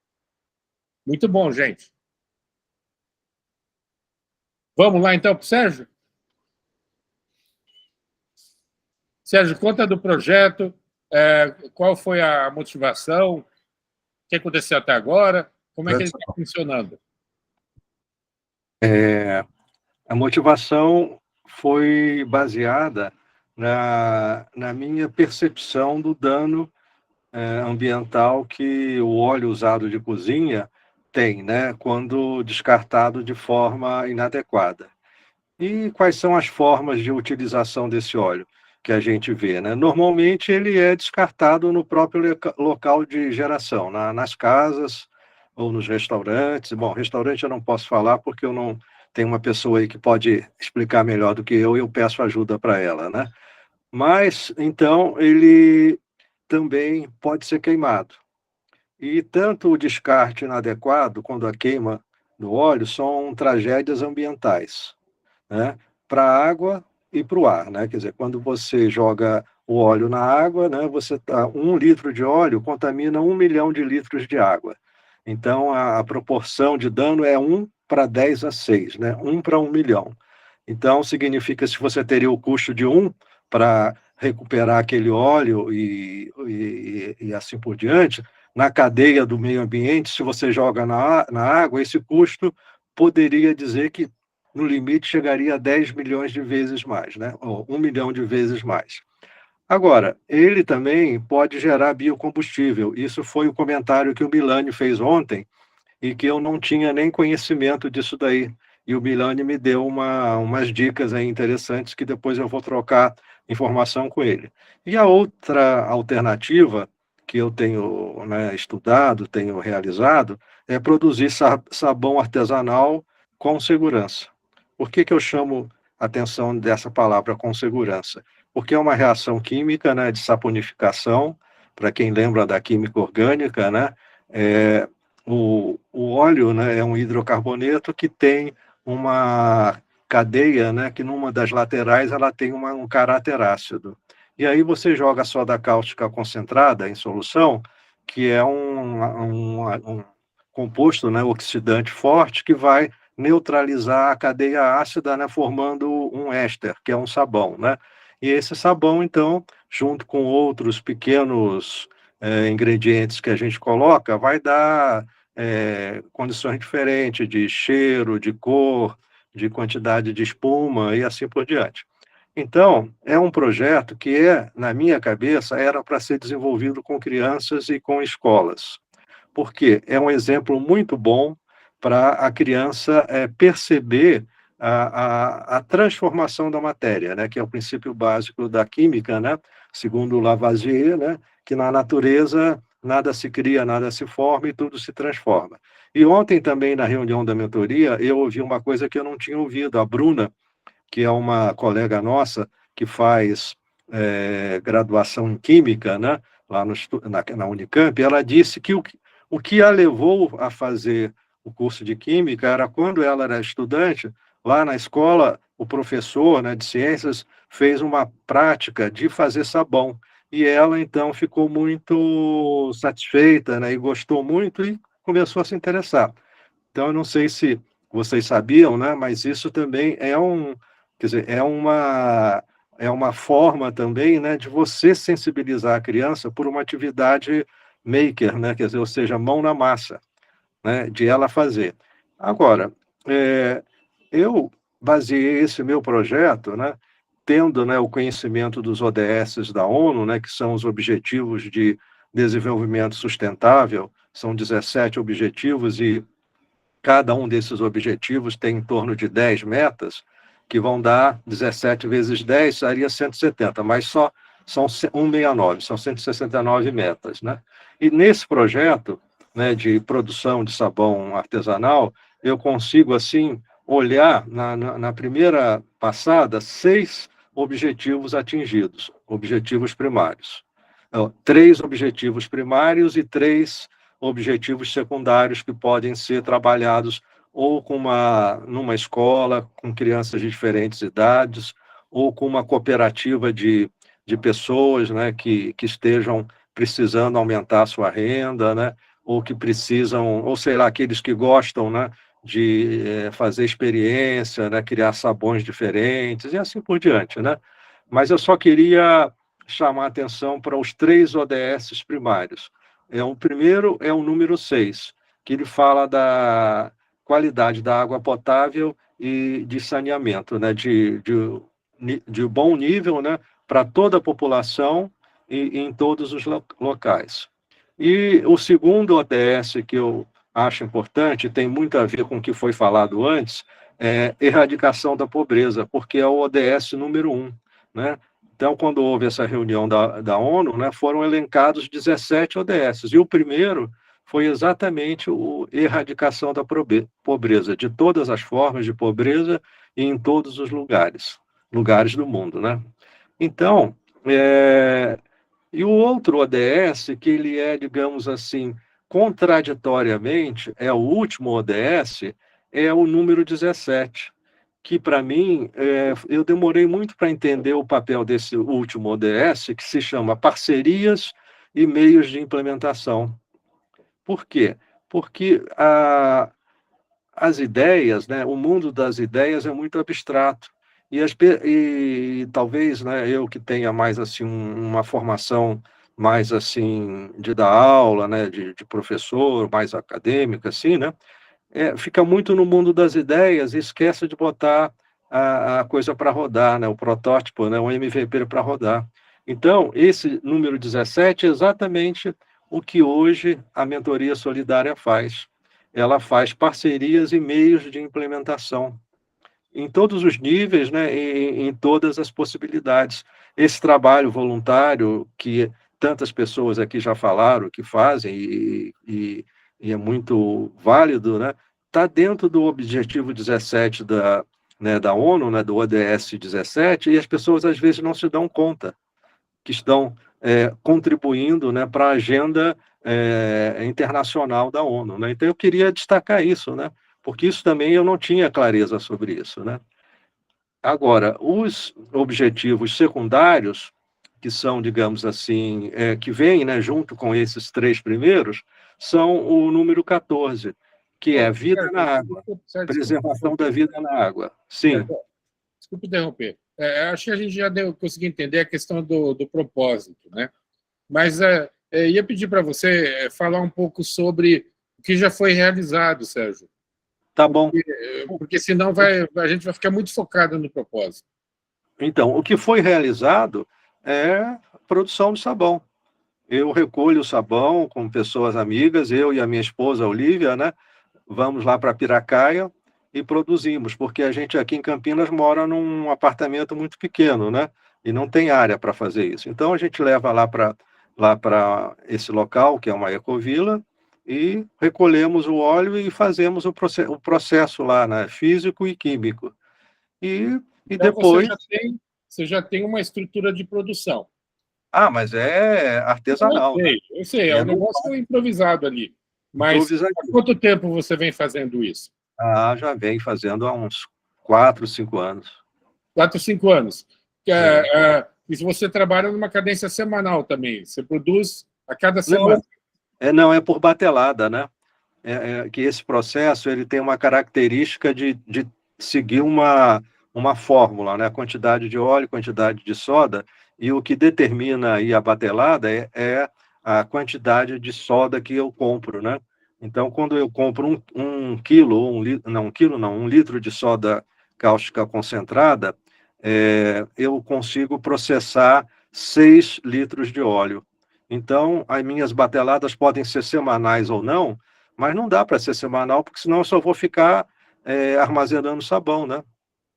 Muito bom, gente. Vamos lá, então, para o Sérgio? Sérgio, conta do projeto, qual foi a motivação, o que aconteceu até agora, como é que ele está funcionando? A motivação foi baseada na minha percepção do dano ambiental que o óleo usado de cozinha tem, né, quando descartado de forma inadequada. E quais são as formas de utilização desse óleo que a gente vê, né? Normalmente ele é descartado no próprio local de geração, nas casas ou nos restaurantes. Bom, restaurante eu não posso falar porque eu não tenho uma pessoa aí que pode explicar melhor do que eu peço ajuda para ela, né? Mas, então, ele também pode ser queimado. E tanto o descarte inadequado, quando a queima do óleo, são tragédias ambientais, né? Para a água e para o ar, né? Quer dizer, quando você joga o óleo na água, né, 1 litro de óleo contamina 1 milhão de litros de água. Então, a proporção de dano é 1:10 a 6, né? 1 para 1 milhão. Então, significa que se você teria o custo de 1 para recuperar aquele óleo e assim por diante, na cadeia do meio ambiente, se você joga na água, esse custo poderia dizer que, no limite, chegaria a 10 milhões de vezes mais, né? Ou 1 milhão de vezes mais. Agora, ele também pode gerar biocombustível. Isso foi o comentário que o Milani fez ontem, e que eu não tinha nem conhecimento disso daí. E o Milani me deu umas dicas aí interessantes que depois eu vou trocar informação com ele. E a outra alternativa que eu tenho, né, estudado, tenho realizado, é produzir sabão artesanal com segurança. Por que eu chamo a atenção dessa palavra com segurança? Porque é uma reação química, né, de saponificação, para quem lembra da química orgânica, né, o óleo, né, é um hidrocarboneto que tem uma cadeia, né, que numa das laterais ela tem um caráter ácido. E aí você joga a soda cáustica concentrada em solução, que é um composto, né, oxidante forte, que vai neutralizar a cadeia ácida, né, formando um éster, que é um sabão, né? E esse sabão, então, junto com outros pequenos ingredientes que a gente coloca, vai dar condições diferentes de cheiro, de cor, de quantidade de espuma e assim por diante. Então, é um projeto que, na minha cabeça, era para ser desenvolvido com crianças e com escolas, porque é um exemplo muito bom para a criança perceber a transformação da matéria, né, que é o princípio básico da química, né, segundo Lavoisier, né, que na natureza nada se cria, nada se forma e tudo se transforma. E ontem também, na reunião da mentoria, eu ouvi uma coisa que eu não tinha ouvido. A Bruna, que é uma colega nossa que faz graduação em Química, né, lá na Unicamp, ela disse que o que a levou a fazer o curso de Química era quando ela era estudante, lá na escola, o professor, né, de ciências fez uma prática de fazer sabão. E ela, então, ficou muito satisfeita, né, e gostou muito e começou a se interessar. Então, eu não sei se vocês sabiam, né, mas isso também quer dizer, é uma forma também, né, de você sensibilizar a criança por uma atividade maker, né, quer dizer, ou seja, mão na massa, né, de ela fazer. Agora, eu baseei esse meu projeto, né, tendo, né, o conhecimento dos ODS da ONU, né, que são os Objetivos de Desenvolvimento Sustentável, são 17 objetivos e cada um desses objetivos tem em torno de 10 metas, que vão dar 17 vezes 10, daria 170, mas só são 169, são 169 metas, né? E nesse projeto, né, de produção de sabão artesanal, eu consigo, assim, olhar na primeira passada 6 objetivos atingidos, objetivos primários. 3 objetivos primários e 3 objetivos secundários que podem ser trabalhados ou numa escola, com crianças de diferentes idades, ou com uma cooperativa de pessoas, né, que estejam precisando aumentar a sua renda, né, ou que precisam, ou sei lá, aqueles que gostam, né, de fazer experiência, né, criar sabões diferentes e assim por diante, né? Mas eu só queria chamar a atenção para os 3 ODS primários. O primeiro é o número 6, que ele fala da qualidade da água potável e de saneamento, né, de bom nível, né, para toda a população e em todos os locais. E o segundo ODS que eu acho importante, tem muito a ver com o que foi falado antes, erradicação da pobreza, porque é o ODS número 1, né? Então, quando houve essa reunião da ONU, né, foram elencados 17 ODS, e o primeiro foi exatamente a erradicação da pobreza, de todas as formas de pobreza e em todos os lugares do mundo, né? Então, e o outro ODS, que ele é, digamos assim, contraditoriamente, é o último ODS, é o número 17, que, para mim, eu demorei muito para entender o papel desse último ODS, que se chama Parcerias e Meios de Implementação. Por quê? Porque as ideias, né, o mundo das ideias é muito abstrato, e talvez, né, eu que tenha mais assim uma formação mais assim de dar aula, né, de professor, mais acadêmica, assim, né, fica muito no mundo das ideias e esquece de botar a coisa para rodar, né, o protótipo, né, o MVP para rodar. Então, esse número 17 é exatamente o que hoje a mentoria solidária faz. Ela faz parcerias e meios de implementação em todos os níveis, né, em todas as possibilidades. Esse trabalho voluntário que tantas pessoas aqui já falaram que fazem e é muito válido, né, está dentro do objetivo 17 da ONU, né, do ODS 17, e as pessoas às vezes não se dão conta que estão contribuindo, né, para a agenda internacional da ONU, né? Então eu queria destacar isso, né, porque isso também eu não tinha clareza sobre isso, né? Agora, os objetivos secundários, que são, digamos assim, que vêm, né, junto com esses 3 primeiros, são o número 14, que é vida na água, preservação da vida na água. Sim. Desculpe interromper. Acho que a gente já conseguiu entender a questão do propósito, né? Mas ia pedir para você falar um pouco sobre o que já foi realizado, Sérgio. Tá bom. Porque senão a gente vai ficar muito focado no propósito. Então, o que foi realizado é a produção de sabão. Eu recolho o sabão com pessoas amigas, eu e a minha esposa, Olívia, né? Vamos lá para Piracaia e produzimos, porque a gente aqui em Campinas mora num apartamento muito pequeno, né? E não tem área para fazer isso. Então, a gente leva lá para esse local, que é uma ecovila, e recolhemos o óleo e fazemos o processo lá, né, físico e químico. E então, depois... Você já tem uma estrutura de produção. Ah, mas é artesanal. Eu sei, é um negócio improvisado ali. Mas há quanto tempo você vem fazendo isso? Já vem fazendo há uns 4, 5 anos. 4, 5 anos. E você trabalha numa cadência semanal também? Você produz a cada semana? Não, é por batelada, né? Que esse processo ele tem uma característica de seguir uma fórmula, né? A quantidade de óleo, quantidade de soda, e o que determina aí a batelada é a quantidade de soda que eu compro, né? Então, quando eu compro um litro de soda cáustica concentrada, eu consigo processar 6 litros de óleo. Então, as minhas bateladas podem ser semanais ou não, mas não dá para ser semanal, porque senão eu só vou ficar armazenando sabão, né?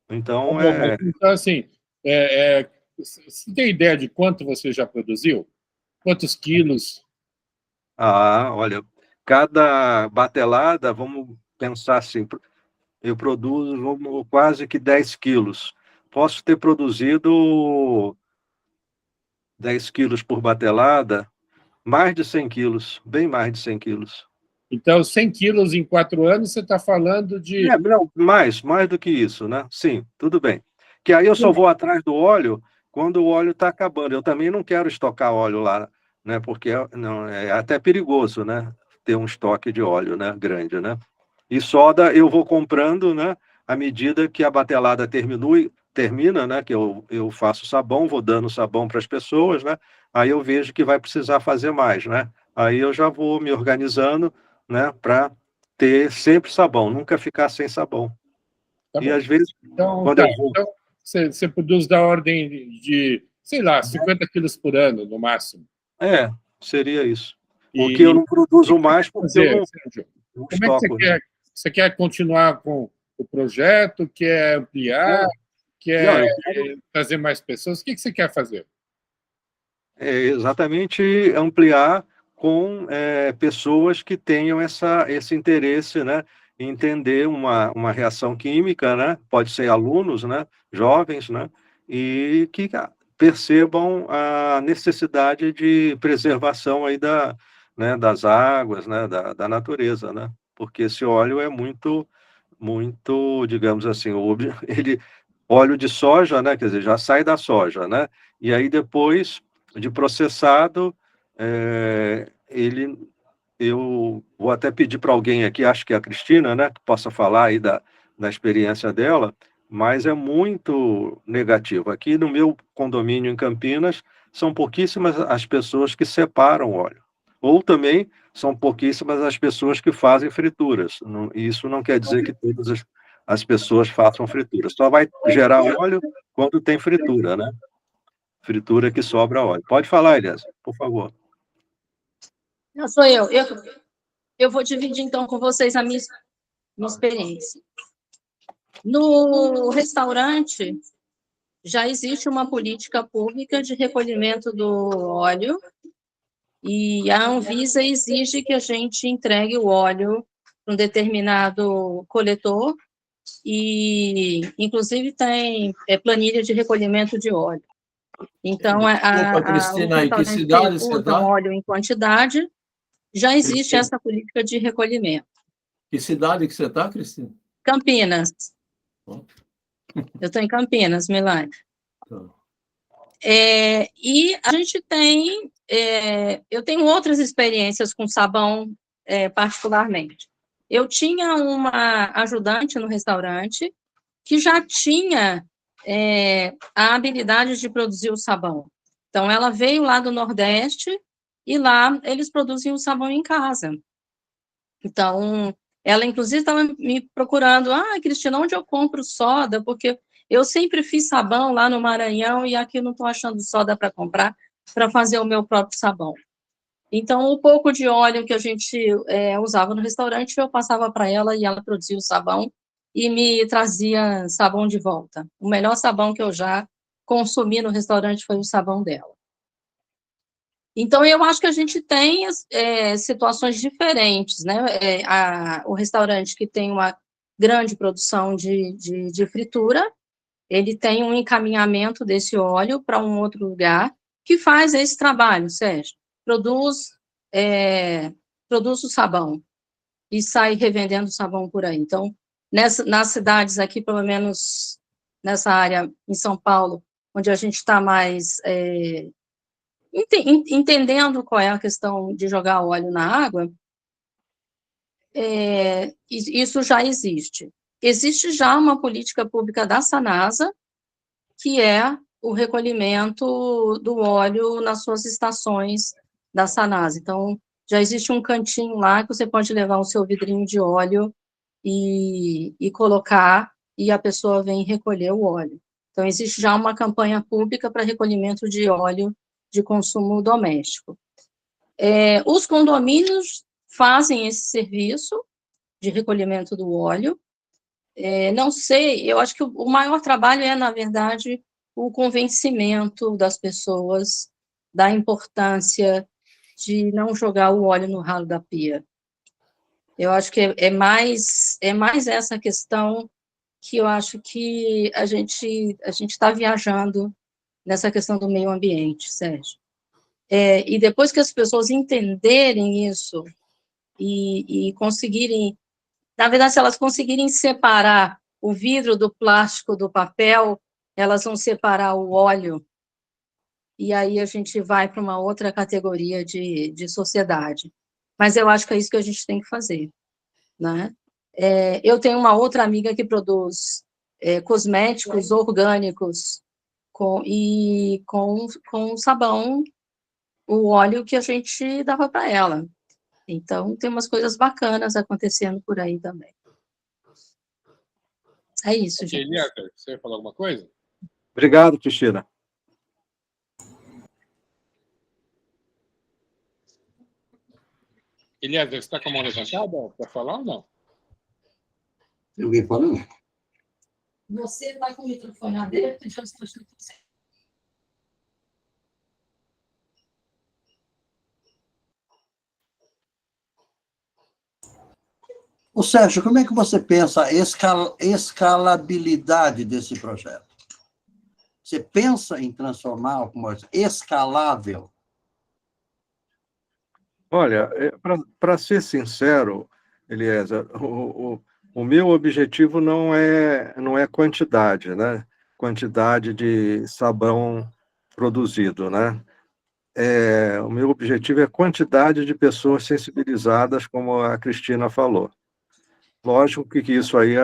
Então, Então, assim, você tem ideia de quanto você já produziu? Quantos quilos? Olha, cada batelada, vamos pensar assim, eu produzo quase que 10 quilos. Posso ter produzido 10 quilos por batelada, mais de 100 quilos, bem mais de 100 quilos. Então, 100 quilos em 4 anos, você está falando de... Não, mais do que isso, né? Sim, tudo bem. Que aí eu só vou atrás do óleo quando o óleo está acabando. Eu também não quero estocar óleo lá, né? Porque é até perigoso, né? Ter um estoque de óleo, né? Grande, né? E soda eu vou comprando, né? À medida que a batelada termina, né? Que eu faço sabão, vou dando sabão para as pessoas, né? Aí eu vejo que vai precisar fazer mais, né? Aí eu já vou me organizando, né? Para ter sempre sabão, nunca ficar sem sabão. Tá e bom. Às vezes, então, quando eu vou... então você produz da ordem de, sei lá, 50 quilos por ano, no máximo. Seria isso. O que eu não produzo mais porque eu não Como é que você quer continuar com o projeto, quer ampliar, quer trazer mais pessoas? O que você quer fazer? É exatamente ampliar com pessoas que tenham esse interesse, né, em entender uma reação química, né, pode ser alunos, né, jovens, né, e que percebam a necessidade de preservação aí né, das águas, né, da natureza, né, porque esse óleo é muito, digamos assim, óleo de soja, né, quer dizer, já sai da soja, né, e aí depois de processado, eu vou até pedir para alguém aqui, acho que é a Cristina, né, que possa falar aí da experiência dela, mas é muito negativo. Aqui no meu condomínio em Campinas, são pouquíssimas as pessoas que separam óleo. Ou também são pouquíssimas as pessoas que fazem frituras. Isso não quer dizer que todas as pessoas façam frituras. Só vai gerar óleo quando tem fritura, né? Fritura que sobra óleo. Pode falar, Elias, por favor. Não, sou eu. Eu vou dividir, então, com vocês a minha experiência. No restaurante, já existe uma política pública de recolhimento do óleo e a Anvisa exige que a gente entregue o óleo para um determinado coletor e, inclusive, tem planilha de recolhimento de óleo. Então, Desculpa, Cristina, em que cidade você está? óleo em quantidade, já existe essa política de recolhimento. Que cidade que você está, Cristina? Campinas. Eu estou em Campinas, Milane. E a gente tem... eu tenho outras experiências com sabão, particularmente. Eu tinha uma ajudante no restaurante que já tinha a habilidade de produzir o sabão. Então, ela veio lá do Nordeste e lá eles produzem o sabão em casa. Então, ela, inclusive, estava me procurando, Cristina, onde eu compro soda? Porque eu sempre fiz sabão lá no Maranhão e aqui não estou achando soda para comprar para fazer o meu próprio sabão. Então, o pouco de óleo que a gente usava no restaurante, eu passava para ela e ela produzia o sabão e me trazia sabão de volta. O melhor sabão que eu já consumi no restaurante foi o sabão dela. Então, eu acho que a gente tem situações diferentes, né? O restaurante que tem uma grande produção de fritura, ele tem um encaminhamento desse óleo para um outro lugar que faz esse trabalho, Sérgio. Produz o sabão e sai revendendo o sabão por aí. Então, nas cidades aqui, pelo menos nessa área em São Paulo, onde a gente está mais entendendo qual é a questão de jogar óleo na água, isso já existe. Existe já uma política pública da Sanasa, que é o recolhimento do óleo nas suas estações da Sanasa. Então, já existe um cantinho lá que você pode levar o seu vidrinho de óleo e colocar, e a pessoa vem recolher o óleo. Então, existe já uma campanha pública para recolhimento de óleo de consumo doméstico. Os condomínios fazem esse serviço de recolhimento do óleo. Não sei, eu acho que o maior trabalho na verdade, o convencimento das pessoas da importância de não jogar o óleo no ralo da pia. Eu acho que é mais essa questão que eu acho que a gente está viajando nessa questão do meio ambiente, Sérgio. E depois que as pessoas entenderem isso e conseguirem, na verdade, se elas conseguirem separar o vidro do plástico do papel, elas vão separar o óleo, e aí a gente vai para uma outra categoria de sociedade. Mas eu acho que é isso que a gente tem que fazer, né? Eu tenho uma outra amiga que produz cosméticos orgânicos com sabão, o óleo que a gente dava para ela. Então, tem umas coisas bacanas acontecendo por aí também. É isso, gente. Eliezer, você ia falar alguma coisa? Obrigado, Cristina. Eliezer, você está com a mão levantada para falar ou não? Tem alguém falando? Você está com o microfone aberto, então estou te dizendo. Ô, Sérgio, como é que você pensa a escalabilidade desse projeto? Você pensa em transformar como escalável? Olha, para ser sincero, Eliezer, o meu objetivo não é quantidade, né? Quantidade de sabão produzido, né? O meu objetivo é quantidade de pessoas sensibilizadas, como a Cristina falou. Lógico que isso aí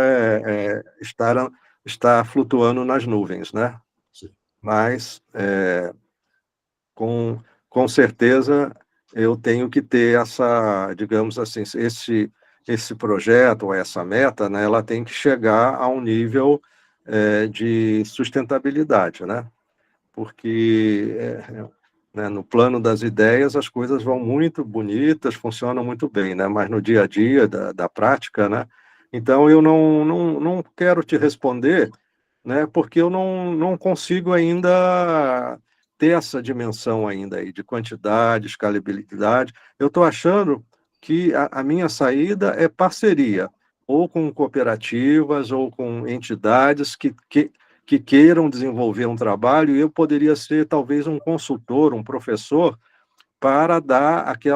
está flutuando nas nuvens, né? Mas, com certeza, eu tenho que ter essa, digamos assim, esse projeto, ou essa meta, né, ela tem que chegar a um nível de sustentabilidade, né? Porque né, no plano das ideias as coisas vão muito bonitas, funcionam muito bem, né? Mas no dia a dia da prática, né? Então eu não quero te responder, né? Porque eu não consigo ainda ter essa dimensão ainda aí de quantidade, escalabilidade. Eu estou achando que a minha saída é parceria, ou com cooperativas, ou com entidades que queiram desenvolver um trabalho, e eu poderia ser talvez um consultor, um professor, para dar aquele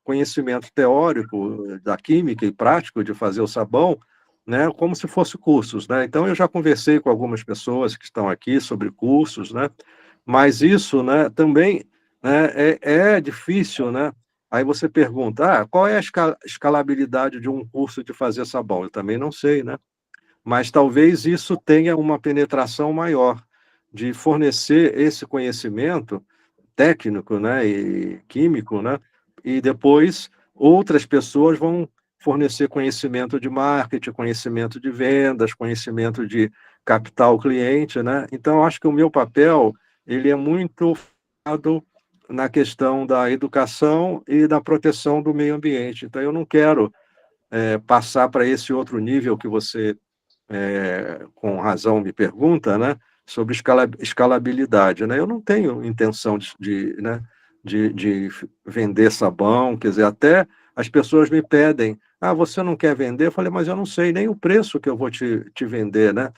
conhecimento teórico da química e prático de fazer o sabão, né, como se fosse cursos, né? Então eu já conversei com algumas pessoas que estão aqui sobre cursos, né? Mas isso, né, também, né, é difícil, né? Aí você pergunta, qual é a escalabilidade de um curso de fazer sabão? Eu também não sei, né? Mas talvez isso tenha uma penetração maior de fornecer esse conhecimento técnico, né, e químico, né, e depois outras pessoas vão fornecer conhecimento de marketing, conhecimento de vendas, conhecimento de captar o cliente, né? Então acho que o meu papel ele é muito focado na questão da educação e da proteção do meio ambiente. Então eu não quero passar para esse outro nível que você com razão me pergunta, né, sobre escalabilidade, né? Eu não tenho intenção né, de vender sabão, quer dizer, até as pessoas me pedem, você não quer vender? Eu falei, mas eu não sei nem o preço que eu vou te vender, né?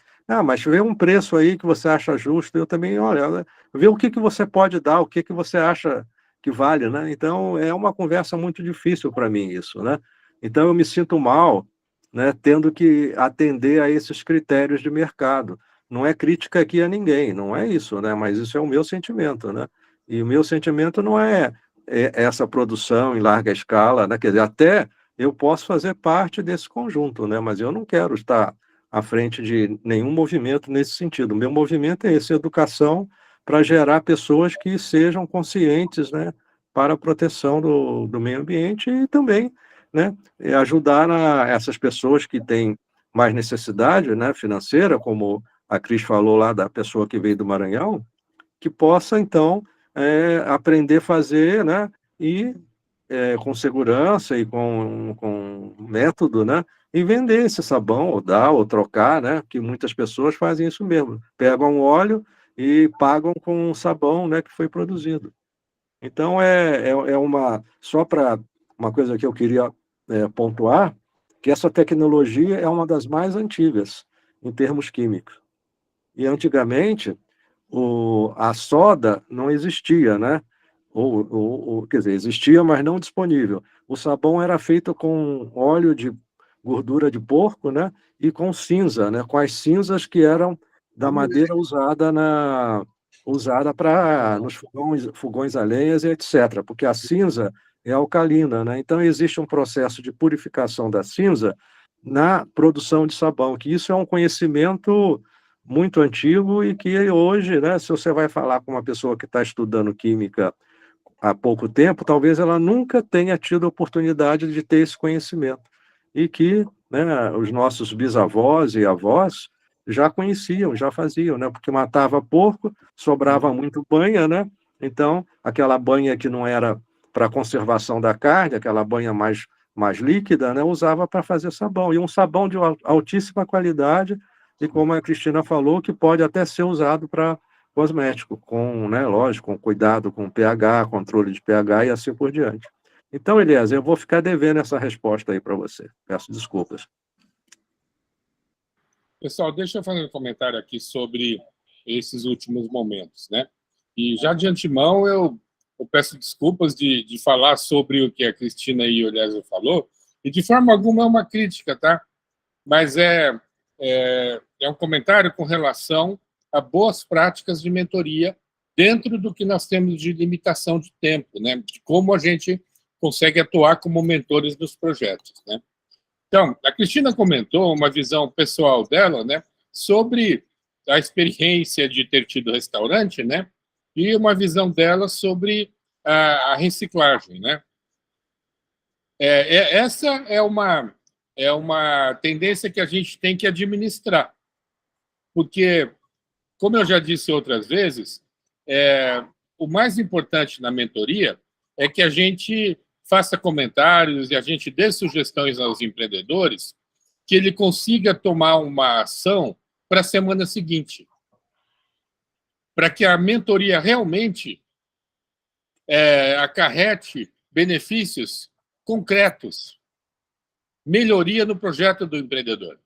Mas vê um preço aí que você acha justo, eu também, olha, vê o que você pode dar, o que você acha que vale, né? Então, é uma conversa muito difícil para mim isso, né? Então, eu me sinto mal, né, tendo que atender a esses critérios de mercado. Não é crítica aqui a ninguém, não é isso, né? Mas isso é o meu sentimento, né? E o meu sentimento não é essa produção em larga escala, né? Quer dizer, até eu posso fazer parte desse conjunto, né? Mas eu não quero estar à frente de nenhum movimento nesse sentido. O meu movimento é esse, educação para gerar pessoas que sejam conscientes, né, para a proteção do meio ambiente e também, né, ajudar essas pessoas que têm mais necessidade, né, financeira, como a Cris falou lá da pessoa que veio do Maranhão, que possa, então, aprender a fazer, né, e com segurança e com método, né, e vender esse sabão, ou dar, ou trocar, né, que muitas pessoas fazem isso mesmo, pegam o óleo e pagam com o sabão, né, que foi produzido. Então, só para uma coisa que eu queria pontuar, que essa tecnologia é uma das mais antigas em termos químicos. E antigamente, a soda não existia, né? Quer dizer, existia, mas não disponível. O sabão era feito com óleo de gordura de porco, né? E com cinza, né? Com as cinzas que eram da madeira usada nos fogões a lenhas e etc., porque a cinza é alcalina, né? Então existe um processo de purificação da cinza na produção de sabão, que isso é um conhecimento muito antigo e que hoje, né, se você vai falar com uma pessoa que está estudando química há pouco tempo, talvez ela nunca tenha tido a oportunidade de ter esse conhecimento. E que, né, os nossos bisavós e avós já conheciam, já faziam, né, porque matava porco, sobrava muito banha, né? Então, aquela banha que não era para conservação da carne, aquela banha mais mais líquida, né, usava para fazer sabão, e um sabão de altíssima qualidade, e como a Cristina falou, que pode até ser usado para cosmético, com, né, lógico, com cuidado com pH, controle de pH e assim por diante. Então, Eliezer, eu vou ficar devendo essa resposta aí para você. Peço desculpas. Pessoal, deixa eu fazer um comentário aqui sobre esses últimos momentos, né? E já de antemão eu peço desculpas de falar sobre o que a Cristina e o Eliezer falou, e de forma alguma é uma crítica, tá? Mas é um comentário com relação a boas práticas de mentoria dentro do que nós temos de limitação de tempo, né? De como a gente consegue atuar como mentores dos projetos, né? Então, a Cristina comentou uma visão pessoal dela, né, sobre a experiência de ter tido restaurante, né, e uma visão dela sobre a reciclagem, né. Essa é uma tendência que a gente tem que administrar, porque, como eu já disse outras vezes, o mais importante na mentoria é que a gente faça comentários e a gente dê sugestões aos empreendedores que ele consiga tomar uma ação para a semana seguinte, para que a mentoria realmente acarrete benefícios concretos, melhoria no projeto do empreendedor.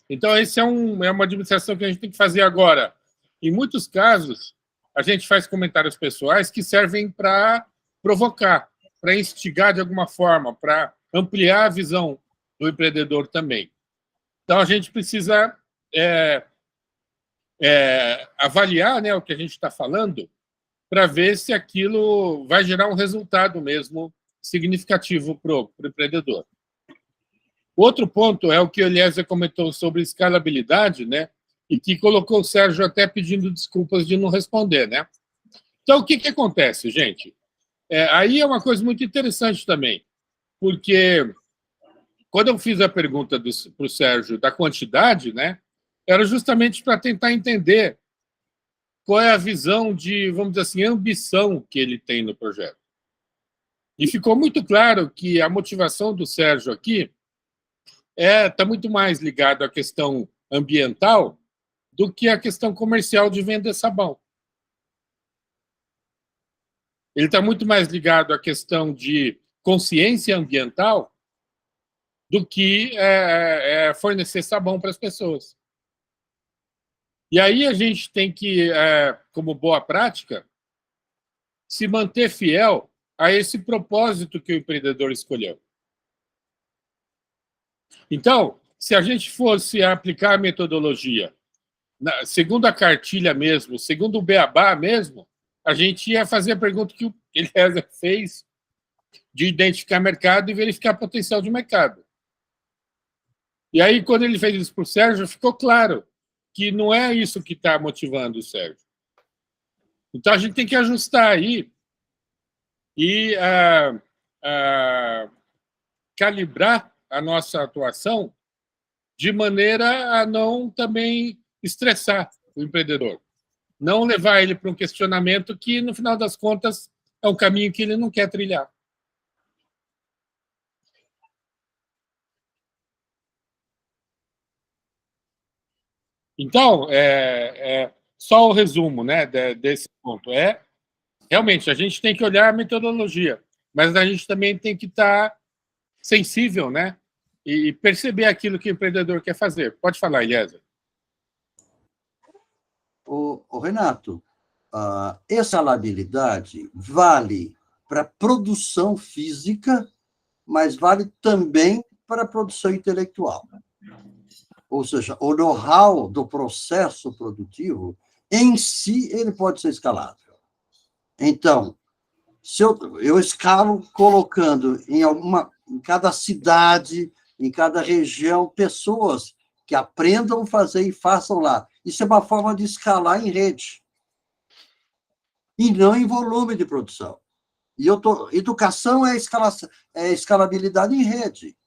Então, essa é uma administração que a gente tem que fazer agora. Em muitos casos, a gente faz comentários pessoais que servem para provocar, para instigar de alguma forma, para ampliar a visão do empreendedor também. Então, a gente precisa avaliar, né, o que a gente está falando para ver se aquilo vai gerar um resultado mesmo significativo para o empreendedor. Outro ponto é o que o Eliezer comentou sobre escalabilidade, né, e que colocou o Sérgio até pedindo desculpas de não responder, né? Então, o que acontece, gente? Aí é uma coisa muito interessante também, porque quando eu fiz a pergunta para o Sérgio da quantidade, né, era justamente para tentar entender qual é a visão de, vamos dizer assim, ambição que ele tem no projeto. E ficou muito claro que a motivação do Sérgio aqui está muito mais ligada à questão ambiental do que à questão comercial de vender sabão. Ele está muito mais ligado à questão de consciência ambiental do que fornecer sabão para as pessoas. E aí a gente tem que, como boa prática, se manter fiel a esse propósito que o empreendedor escolheu. Então, se a gente fosse aplicar a metodologia segundo a cartilha mesmo, segundo o beabá mesmo, a gente ia fazer a pergunta que o Eliezer fez de identificar mercado e verificar potencial de mercado. E aí, quando ele fez isso para o Sérgio, ficou claro que não é isso que está motivando o Sérgio. Então, a gente tem que ajustar aí e calibrar a nossa atuação de maneira a não também estressar o empreendedor. Não levar ele para um questionamento que, no final das contas, é um caminho que ele não quer trilhar. Então, só o resumo, né, desse ponto. Realmente, a gente tem que olhar a metodologia, mas a gente também tem que estar sensível, né, e perceber aquilo que o empreendedor quer fazer. Pode falar, Eliezer. O Renato, a escalabilidade vale para a produção física, mas vale também para a produção intelectual. Ou seja, o know-how do processo produtivo, em si, ele pode ser escalável. Então, se eu escalo colocando em cada cidade, em cada região, pessoas que aprendam a fazer e façam lá. Isso é uma forma de escalar em rede. E não em volume de produção. Educação é escalabilidade em rede.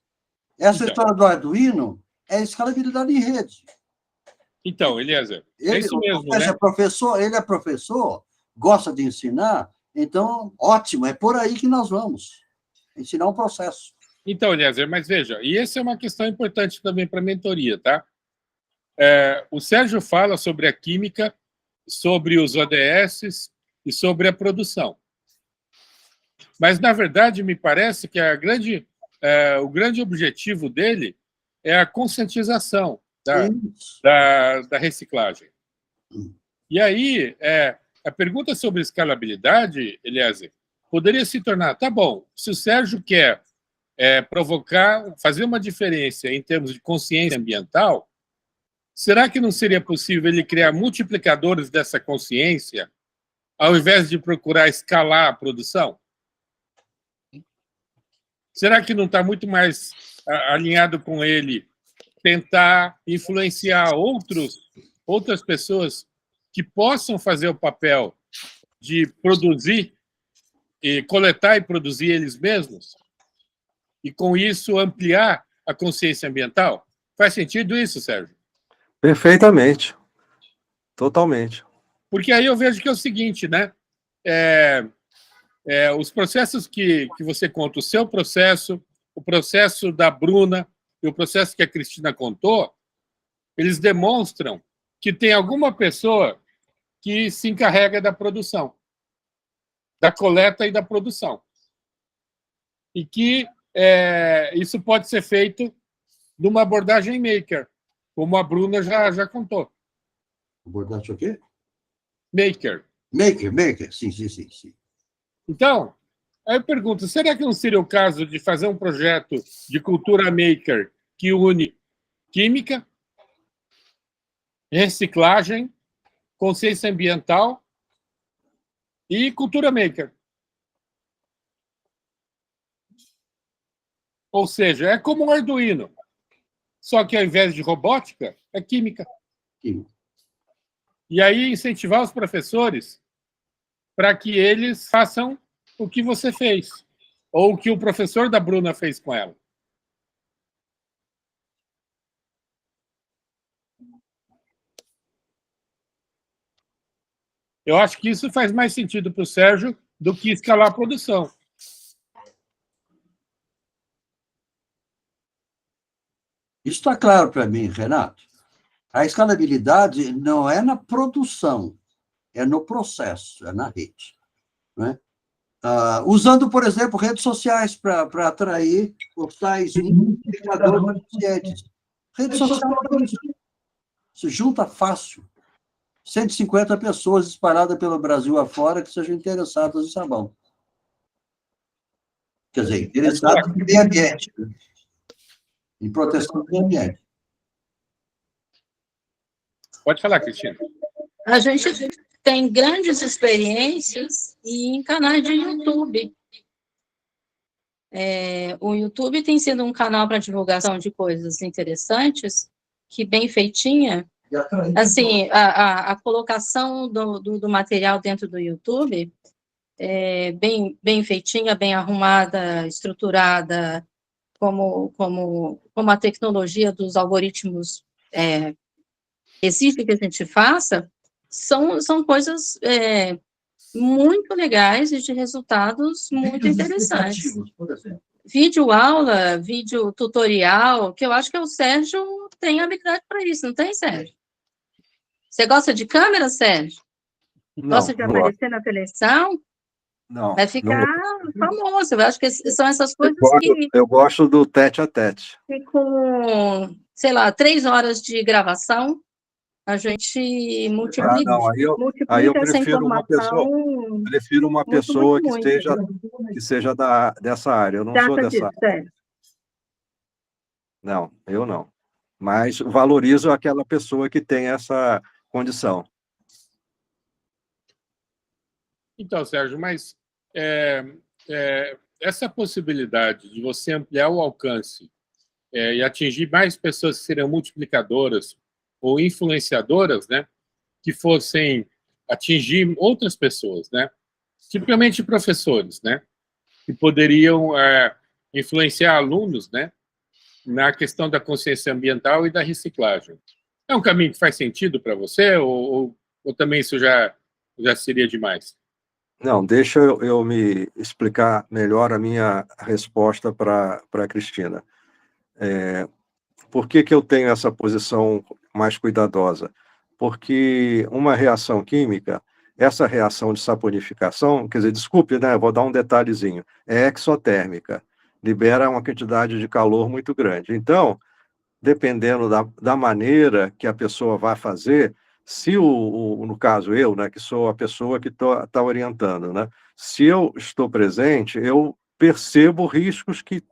Essa história do Arduino é escalabilidade em rede. Então, Eliezer, é isso mesmo, né? Ele é professor, gosta de ensinar, então, ótimo, é por aí que nós vamos. ensinar um processo. Então, Eliezer, mas veja, e essa é uma questão importante também para a mentoria, tá? O Sérgio fala sobre a química, sobre os ODS e sobre a produção. Mas, na verdade, me parece que o grande objetivo dele é a conscientização da reciclagem. E aí, a pergunta sobre escalabilidade, Eliezer, poderia se tornar, tá bom, se o Sérgio quer fazer uma diferença em termos de consciência ambiental, será que não seria possível ele criar multiplicadores dessa consciência, ao invés de procurar escalar a produção? Será que não está muito mais alinhado com ele tentar influenciar outras pessoas que possam fazer o papel de produzir, e coletar e produzir eles mesmos? E, com isso, ampliar a consciência ambiental? Faz sentido isso, Sérgio? Perfeitamente. Totalmente. Porque aí eu vejo que é o seguinte, né? Os processos que você conta, o seu processo, o processo da Bruna e o processo que a Cristina contou, eles demonstram que tem alguma pessoa que se encarrega da produção, da coleta e da produção. E que isso pode ser feito numa abordagem maker, como a Bruna já contou. Abordagem o quê? Maker. Maker. Sim. Então, aí eu pergunto, será que não seria o caso de fazer um projeto de cultura maker que une química, reciclagem, consciência ambiental e cultura maker? Ou seja, é como um Arduino, só que ao invés de robótica, é química. E aí incentivar os professores para que eles façam o que você fez, ou o que o professor da Bruna fez com ela. Eu acho que isso faz mais sentido para o Sérgio do que escalar a produção. Isso está claro para mim, Renato. A escalabilidade não é na produção, é no processo, é na rede. Né? Usando, por exemplo, redes sociais para atrair os tais indicadores conscientes. Rede social é isso. Se junta fácil. 150 pessoas espalhadas pelo Brasil afora que sejam interessadas em sabão. Quer dizer, interessadas em meio ambiente. Em proteção do meio ambiente. Pode falar, Cristina. A gente tem grandes experiências em canais de YouTube. O YouTube tem sido um canal para divulgação de coisas interessantes, que bem feitinha. Assim, a colocação do material dentro do YouTube é bem feitinha, bem arrumada, estruturada, como a tecnologia dos algoritmos exige que a gente faça, são coisas muito legais e de resultados muito interessantes. Vídeo aula, vídeo tutorial, que eu acho que o Sérgio tem habilidade para isso, não tem, Sérgio? Você gosta de câmera, Sérgio? Gosta de aparecer na televisão? Não. Vai ficar famoso. Eu acho que são essas coisas eu gosto do tete-a-tete. que com, sei lá, 3 horas de gravação, a gente multiplica, aí eu prefiro uma pessoa que seja dessa área. Eu não sou dessa área. Não, eu não. Mas valorizo aquela pessoa que tem essa condição. Então, Sérgio, mas essa possibilidade de você ampliar o alcance e atingir mais pessoas que seriam multiplicadoras ou influenciadoras, né, que fossem atingir outras pessoas, né, tipicamente professores, né, que poderiam influenciar alunos, né, na questão da consciência ambiental e da reciclagem. É um caminho que faz sentido para você ou também isso já seria demais? Não, deixa eu me explicar melhor a minha resposta para a Cristina. Por que eu tenho essa posição mais cuidadosa? Porque uma reação química, essa reação de saponificação, quer dizer, desculpe, né, vou dar um detalhezinho, é exotérmica, libera uma quantidade de calor muito grande. Então, dependendo da maneira que a pessoa vai fazer, se no caso eu, né, que sou a pessoa que está orientando, né, se eu estou presente, eu percebo riscos que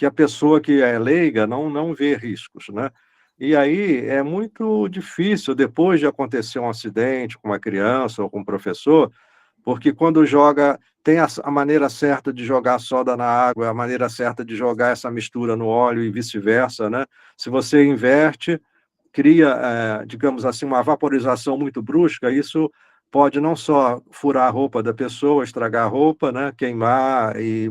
a pessoa que é leiga não vê riscos, né? E aí é muito difícil, depois de acontecer um acidente com uma criança ou com um professor, porque quando joga, tem a maneira certa de jogar a soda na água, a maneira certa de jogar essa mistura no óleo e vice-versa, né? Se você inverte, cria, digamos assim, uma vaporização muito brusca, isso pode não só furar a roupa da pessoa, estragar a roupa, né? Queimar e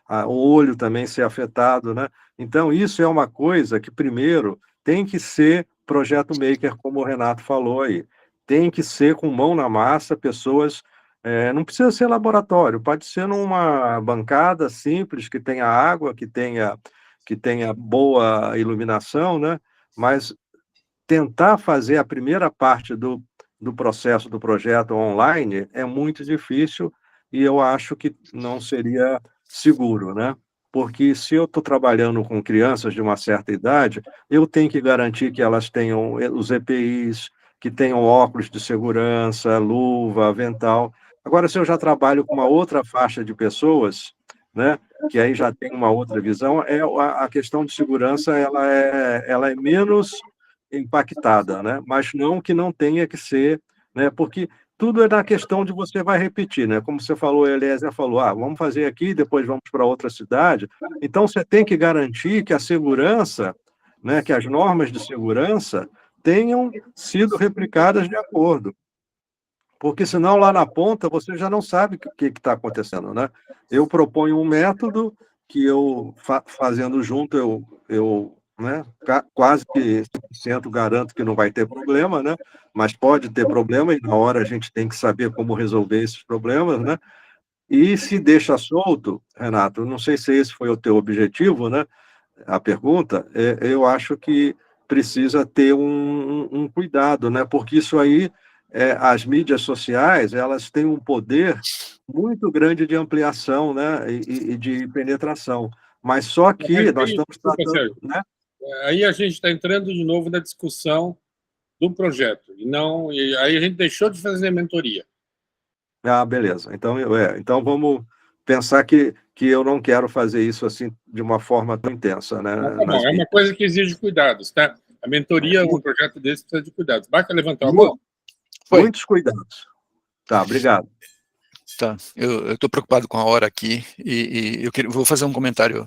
o olho também ser afetado, né? Então, isso é uma coisa que, primeiro, tem que ser projeto maker, como o Renato falou aí. Tem que ser com mão na massa, pessoas... não precisa ser laboratório, pode ser numa bancada simples, que tenha água, que tenha boa iluminação, né? Mas tentar fazer a primeira parte do processo do projeto online é muito difícil e eu acho que não seria seguro, né? Porque se eu estou trabalhando com crianças de uma certa idade, eu tenho que garantir que elas tenham os EPIs, que tenham óculos de segurança, luva, avental. Agora, se eu já trabalho com uma outra faixa de pessoas, né, que aí já tem uma outra visão, a questão de segurança ela é menos impactada, né? Mas não que não tenha que ser, né? Porque tudo é na questão de você vai repetir, né? Como você falou, a Eliezer falou, vamos fazer aqui, depois vamos para outra cidade. Então, você tem que garantir que a segurança, né, que as normas de segurança tenham sido replicadas de acordo. Porque senão lá na ponta você já não sabe o que está acontecendo, né? Eu proponho um método que eu, fazendo junto, eu né, quase que 100% garanto que não vai ter problema, né? Mas pode ter problema e na hora a gente tem que saber como resolver esses problemas, né? E se deixa solto, Renato, não sei se esse foi o teu objetivo, né? A pergunta, eu acho que precisa ter um cuidado, né? Porque isso aí, as mídias sociais, elas têm um poder muito grande de ampliação, né? E de penetração. Mas só que nós estamos tratando, né? Aí a gente está entrando de novo na discussão do projeto, e aí a gente deixou de fazer mentoria. Beleza. Então vamos pensar que eu não quero fazer isso assim de uma forma tão intensa, né? Tá bom, é uma coisa que exige cuidados, tá? A mentoria, um projeto desse precisa de cuidados. Basta levantar a mão. Muitos cuidados. Tá, obrigado. Tá, eu estou preocupado com a hora aqui e vou fazer um comentário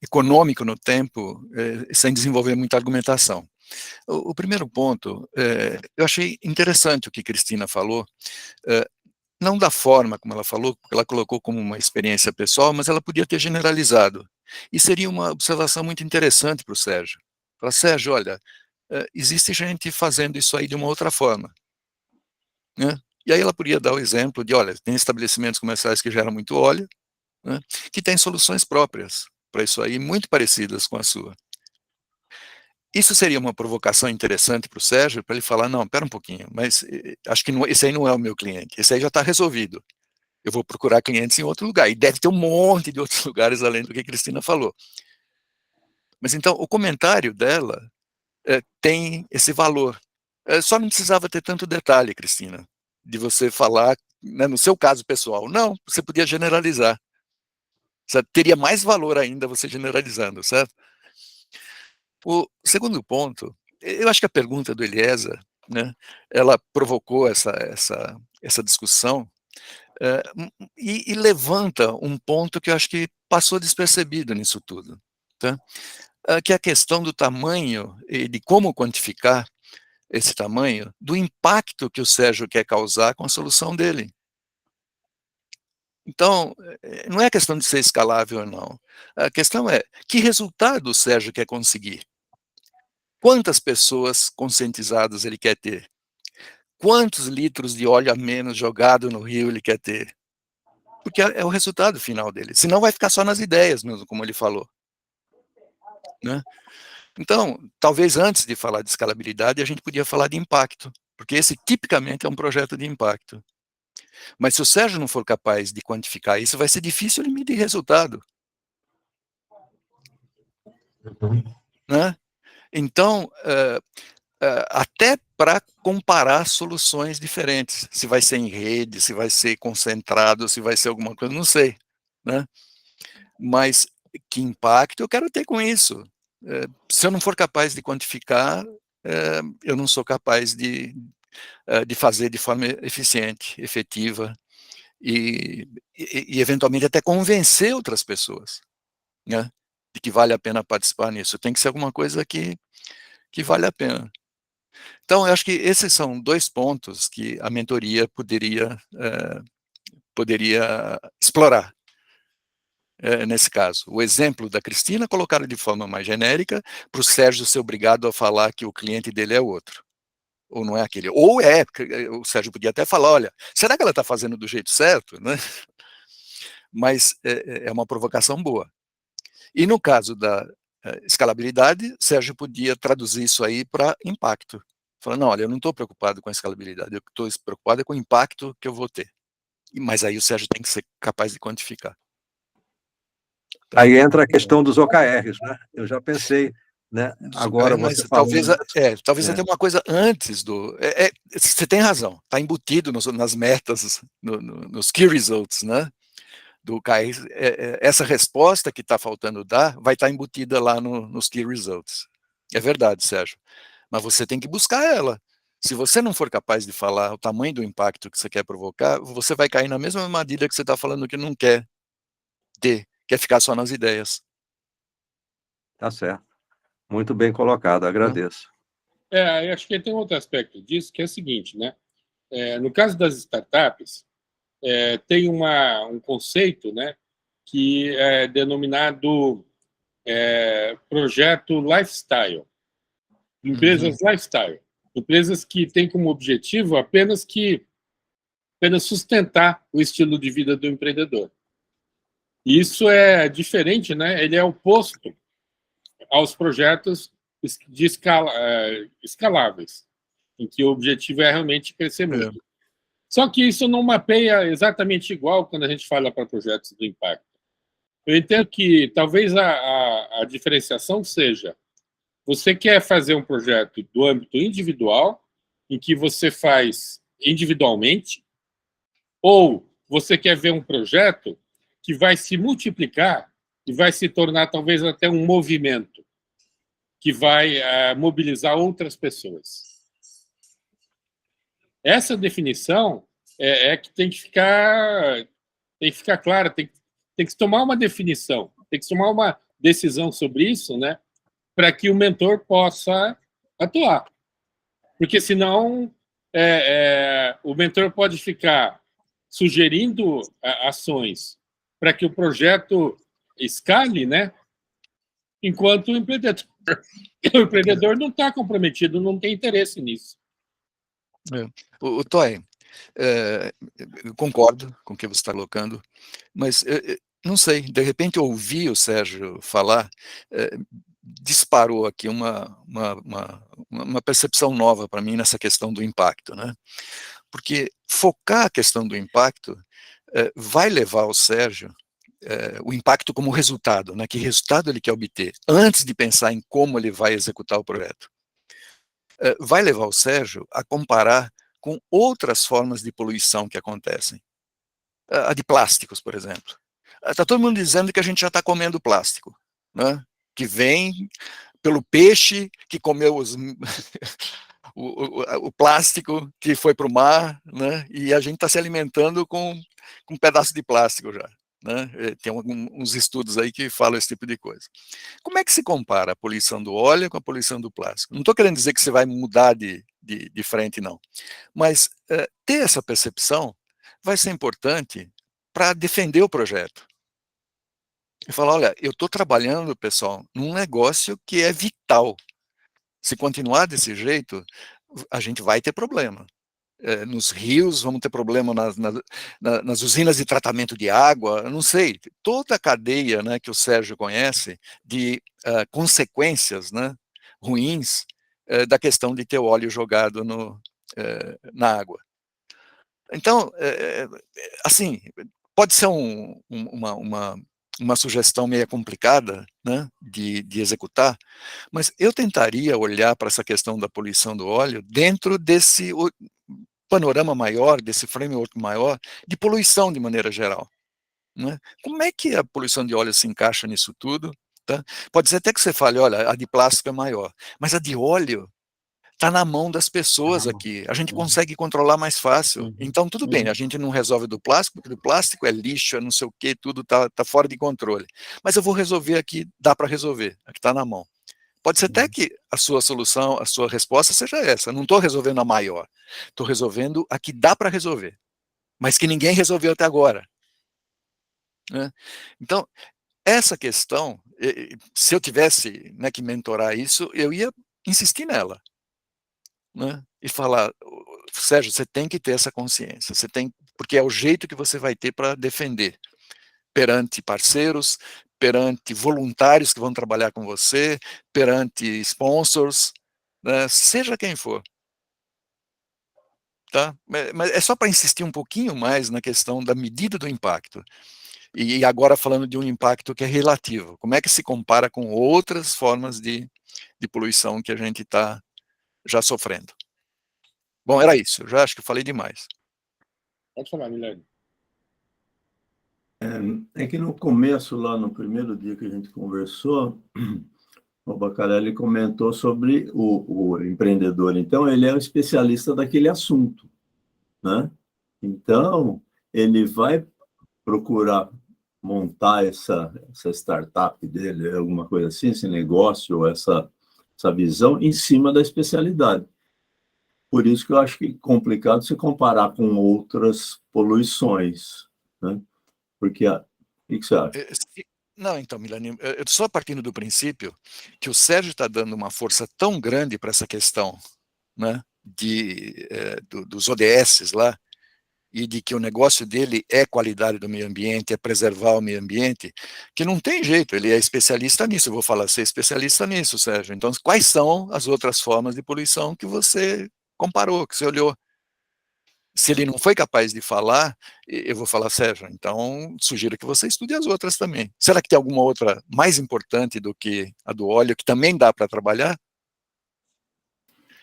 econômico no tempo, sem desenvolver muita argumentação. O primeiro ponto, eu achei interessante o que Cristina falou, não da forma como ela falou, porque ela colocou como uma experiência pessoal, mas ela podia ter generalizado. E seria uma observação muito interessante para o Sérgio. Para Sérgio, olha, existe gente fazendo isso aí de uma outra forma, né? E aí ela podia dar o exemplo de, olha, tem estabelecimentos comerciais que geram muito óleo, né, que têm soluções próprias para isso aí, muito parecidas com a sua. Isso seria uma provocação interessante para o Sérgio, para ele falar, não, espera um pouquinho, mas acho que esse aí não é o meu cliente, esse aí já está resolvido. Eu vou procurar clientes em outro lugar, e deve ter um monte de outros lugares além do que a Cristina falou. Mas então, o comentário dela tem esse valor. Só não precisava ter tanto detalhe, Cristina, de você falar, né, no seu caso pessoal. Não, você podia generalizar. Certo? Teria mais valor ainda você generalizando, certo? O segundo ponto, eu acho que a pergunta do Eliezer, né, ela provocou essa discussão e levanta um ponto que eu acho que passou despercebido nisso tudo, tá? Que é a questão do tamanho e de como quantificar esse tamanho, do impacto que o Sérgio quer causar com a solução dele. Então, não é questão de ser escalável ou não. A questão é, que resultado o Sérgio quer conseguir? Quantas pessoas conscientizadas ele quer ter? quantos litros de óleo a menos jogado no rio ele quer ter. Porque é o resultado final dele. Senão vai ficar só nas ideias mesmo, como ele falou. Né? Então, talvez antes de falar de escalabilidade, a gente podia falar de impacto, porque esse tipicamente é um projeto de impacto. Mas se o Sérgio não for capaz de quantificar isso, vai ser difícil ele medir resultado. Né? Então, até para comparar soluções diferentes, se vai ser em rede, se vai ser concentrado, se vai ser alguma coisa, não sei. Né? Mas que impacto eu quero ter com isso? Se eu não for capaz de quantificar, eu não sou capaz de fazer de forma eficiente, efetiva, e eventualmente até convencer outras pessoas, né, de que vale a pena participar nisso. Tem que ser alguma coisa que vale a pena. Então, eu acho que esses são 2 pontos que a mentoria poderia explorar. Nesse caso, o exemplo da Cristina colocaram de forma mais genérica, para o Sérgio ser obrigado a falar que o cliente dele é outro, ou não é aquele, ou o Sérgio podia até falar, olha, será que ela está fazendo do jeito certo? Né? Mas é uma provocação boa. E no caso da escalabilidade, Sérgio podia traduzir isso aí para impacto. Falando, não, olha, eu não estou preocupado com a escalabilidade, eu estou preocupado com o impacto que eu vou ter. Mas aí o Sérgio tem que ser capaz de quantificar. Aí entra a questão dos OKRs, né? Eu já pensei, né? Agora mas você talvez, falando... talvez até uma coisa antes do... você tem razão, está embutido nas metas, nos key results, né? Do OKR, essa resposta que está faltando dar vai estar embutida lá nos key results. É verdade, Sérgio. Mas você tem que buscar ela. Se você não for capaz de falar o tamanho do impacto que você quer provocar, você vai cair na mesma armadilha que você está falando que não quer ter, quer ficar só nas ideias. Tá certo. Muito bem colocado, agradeço. Eu acho que tem outro aspecto disso, que é o seguinte, né? No caso das startups, tem um conceito, né, que é denominado projeto lifestyle. Empresas lifestyle. Empresas que têm como objetivo apenas sustentar o estilo de vida do empreendedor. E isso é diferente, né? Ele é oposto aos projetos de escaláveis, em que o objetivo é realmente crescer muito. Só que isso não mapeia exatamente igual quando a gente fala para projetos de impacto. Eu entendo que talvez a diferenciação seja: você quer fazer um projeto do âmbito individual, em que você faz individualmente, ou você quer ver um projeto que vai se multiplicar e vai se tornar talvez até um movimento que vai mobilizar outras pessoas. Essa definição que tem que ficar clara, tem que tomar uma definição, tem que tomar uma decisão sobre isso, né, para que o mentor possa atuar. Porque, senão, o mentor pode ficar sugerindo ações para que o projeto escale, né, enquanto o empreendedor não está comprometido, não tem interesse nisso. O Toy, eu concordo com o que você está colocando, mas não sei, de repente ouvir o Sérgio falar disparou aqui uma percepção nova para mim nessa questão do impacto, né? Porque focar a questão do impacto vai levar o Sérgio o impacto como resultado, né? Que resultado ele quer obter, antes de pensar em como ele vai executar o projeto. Vai levar o Sérgio a comparar com outras formas de poluição que acontecem. A de plásticos, por exemplo. Está todo mundo dizendo que a gente já está comendo plástico, né? Que vem pelo peixe que comeu o plástico que foi para o mar, né? E a gente está se alimentando com um pedaço de plástico já. Né? Tem uns estudos aí que falam esse tipo de coisa. Como é que se compara a poluição do óleo com a poluição do plástico? Não estou querendo dizer que você vai mudar de frente, não. Mas ter essa percepção vai ser importante para defender o projeto. E falar, olha, eu estou trabalhando, pessoal, num negócio que é vital. Se continuar desse jeito, a gente vai ter problema. nos rios, vamos ter problema nas usinas de tratamento de água, eu não sei, toda a cadeia, né, que o Sérgio conhece de consequências, né, ruins da questão de ter o óleo jogado na água. Então, assim, pode ser uma sugestão meio complicada, né, de executar, mas eu tentaria olhar para essa questão da poluição do óleo dentro desse panorama maior, desse framework maior, de poluição de maneira geral. Né? Como é que a poluição de óleo se encaixa nisso tudo? Tá? Pode ser até que você fale, olha, a de plástico é maior, mas a de óleo está na mão das pessoas aqui. A gente consegue controlar mais fácil. Então, tudo bem, a gente não resolve do plástico, porque do plástico é lixo, é não sei o quê, tudo tá fora de controle. Mas eu vou resolver aqui, dá para resolver, aqui está na mão. Pode ser até que a sua solução, a sua resposta seja essa. Não estou resolvendo a maior, estou resolvendo a que dá para resolver, mas que ninguém resolveu até agora. Né? Então, essa questão, se eu tivesse, né, que mentorar isso, eu ia insistir nela. Né? E falar, Sérgio, você tem que ter essa consciência, porque é o jeito que você vai ter para defender perante parceiros, perante voluntários que vão trabalhar com você, perante sponsors, né? Seja quem for. Tá? Mas é só para insistir um pouquinho mais na questão da medida do impacto. E agora falando de um impacto que é relativo. Como é que se compara com outras formas de poluição que a gente está já sofrendo? Bom, era isso. Eu já acho que eu falei demais. Pode falar, Milene. É que no começo, lá no primeiro dia que a gente conversou, o Bacarelli comentou sobre o empreendedor. Então, ele é um especialista daquele assunto, né? Então, ele vai procurar montar essa startup dele, alguma coisa assim, esse negócio, essa visão em cima da especialidade. Por isso que eu acho que é complicado se comparar com outras poluições, né? Porque, o que você acha? Não, então, Milani, eu estou só partindo do princípio que o Sérgio está dando uma força tão grande para essa questão, né, dos ODS lá, e de que o negócio dele é qualidade do meio ambiente, é preservar o meio ambiente, que não tem jeito, ele é especialista nisso. Eu vou falar, você é especialista nisso, Sérgio. Então, quais são as outras formas de poluição que você comparou, que você olhou? Se ele não foi capaz de falar, eu vou falar, Sérgio, então sugiro que você estude as outras também. Será que tem alguma outra mais importante do que a do óleo, que também dá para trabalhar?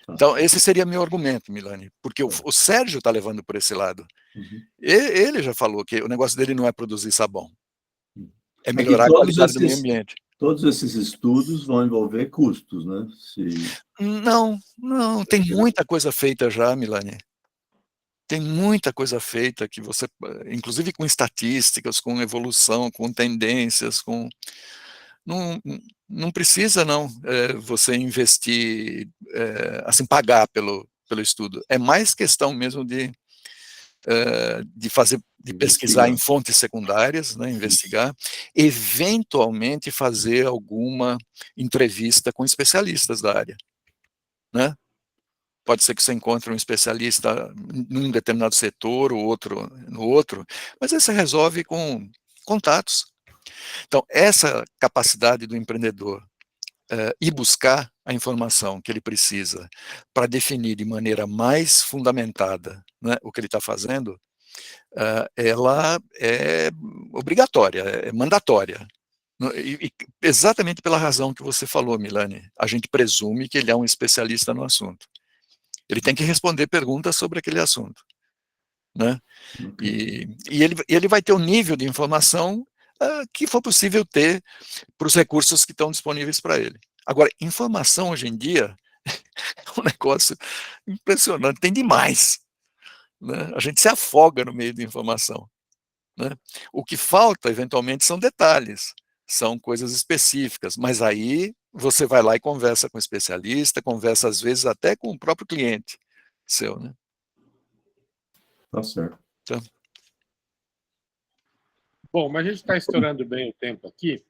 Então, esse seria meu argumento, Milani, porque o Sérgio está levando por esse lado. Ele já falou que o negócio dele não é produzir sabão, é melhorar a qualidade do meio ambiente. Todos esses estudos vão envolver custos, né? Não, tem muita coisa feita já, Milani. Tem muita coisa feita que você, inclusive com estatísticas, com evolução, com tendências, não precisa não você investir, assim, pagar pelo estudo. É mais questão mesmo de pesquisar em fontes secundárias, né, investigar, eventualmente fazer alguma entrevista com especialistas da área, né? Pode ser que você encontre um especialista num determinado setor, ou outro no outro, mas aí você resolve com contatos. Então, essa capacidade do empreendedor ir buscar a informação que ele precisa para definir de maneira mais fundamentada, né, o que ele está fazendo, ela é obrigatória, é mandatória. E exatamente pela razão que você falou, Milani, a gente presume que ele é um especialista no assunto. Ele tem que responder perguntas sobre aquele assunto, né? E ele vai ter um nível de informação que for possível ter para os recursos que estão disponíveis para ele. Agora, informação hoje em dia é um negócio impressionante, tem demais, né? A gente se afoga no meio de informação, né? O que falta, eventualmente, são detalhes, são coisas específicas, mas aí você vai lá e conversa com o especialista, conversa às vezes até com o próprio cliente seu, né? Tá certo. Então, bom, mas a gente está estourando bem o tempo aqui,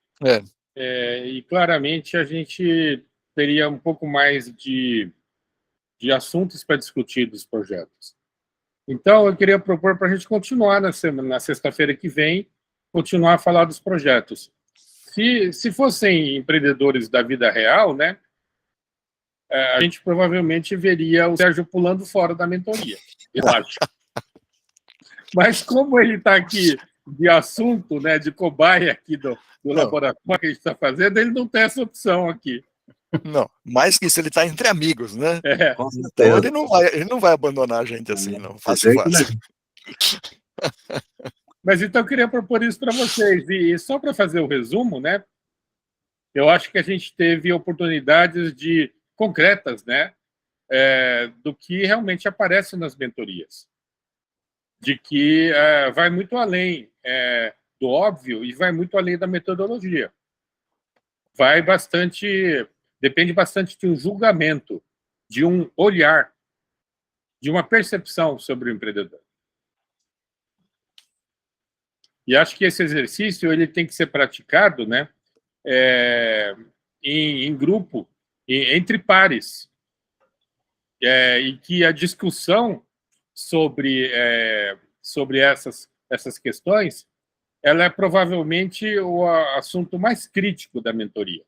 e claramente a gente teria um pouco mais de assuntos para discutir dos projetos. Então, eu queria propor para a gente continuar na sexta-feira que vem, continuar a falar dos projetos. Se fossem empreendedores da vida real, né, a gente provavelmente veria o Sérgio pulando fora da mentoria, eu acho. Mas como ele está aqui de assunto, né, de cobaia aqui do laboratório que a gente está fazendo, ele não tem essa opção aqui. Não, mais que isso, ele está entre amigos, né? Com Então certeza. ele não vai abandonar a gente assim, não. Fácil. Mas então eu queria propor isso para vocês. E só para fazer o resumo, né? Eu acho que a gente teve oportunidades concretas, né? Do que realmente aparece nas mentorias. De que vai muito além do óbvio e vai muito além da metodologia. Depende bastante de um julgamento, de um olhar, de uma percepção sobre o empreendedor. E acho que esse exercício ele tem que ser praticado, né, em grupo, entre pares, e que a discussão sobre essas questões ela é provavelmente o assunto mais crítico da mentoria.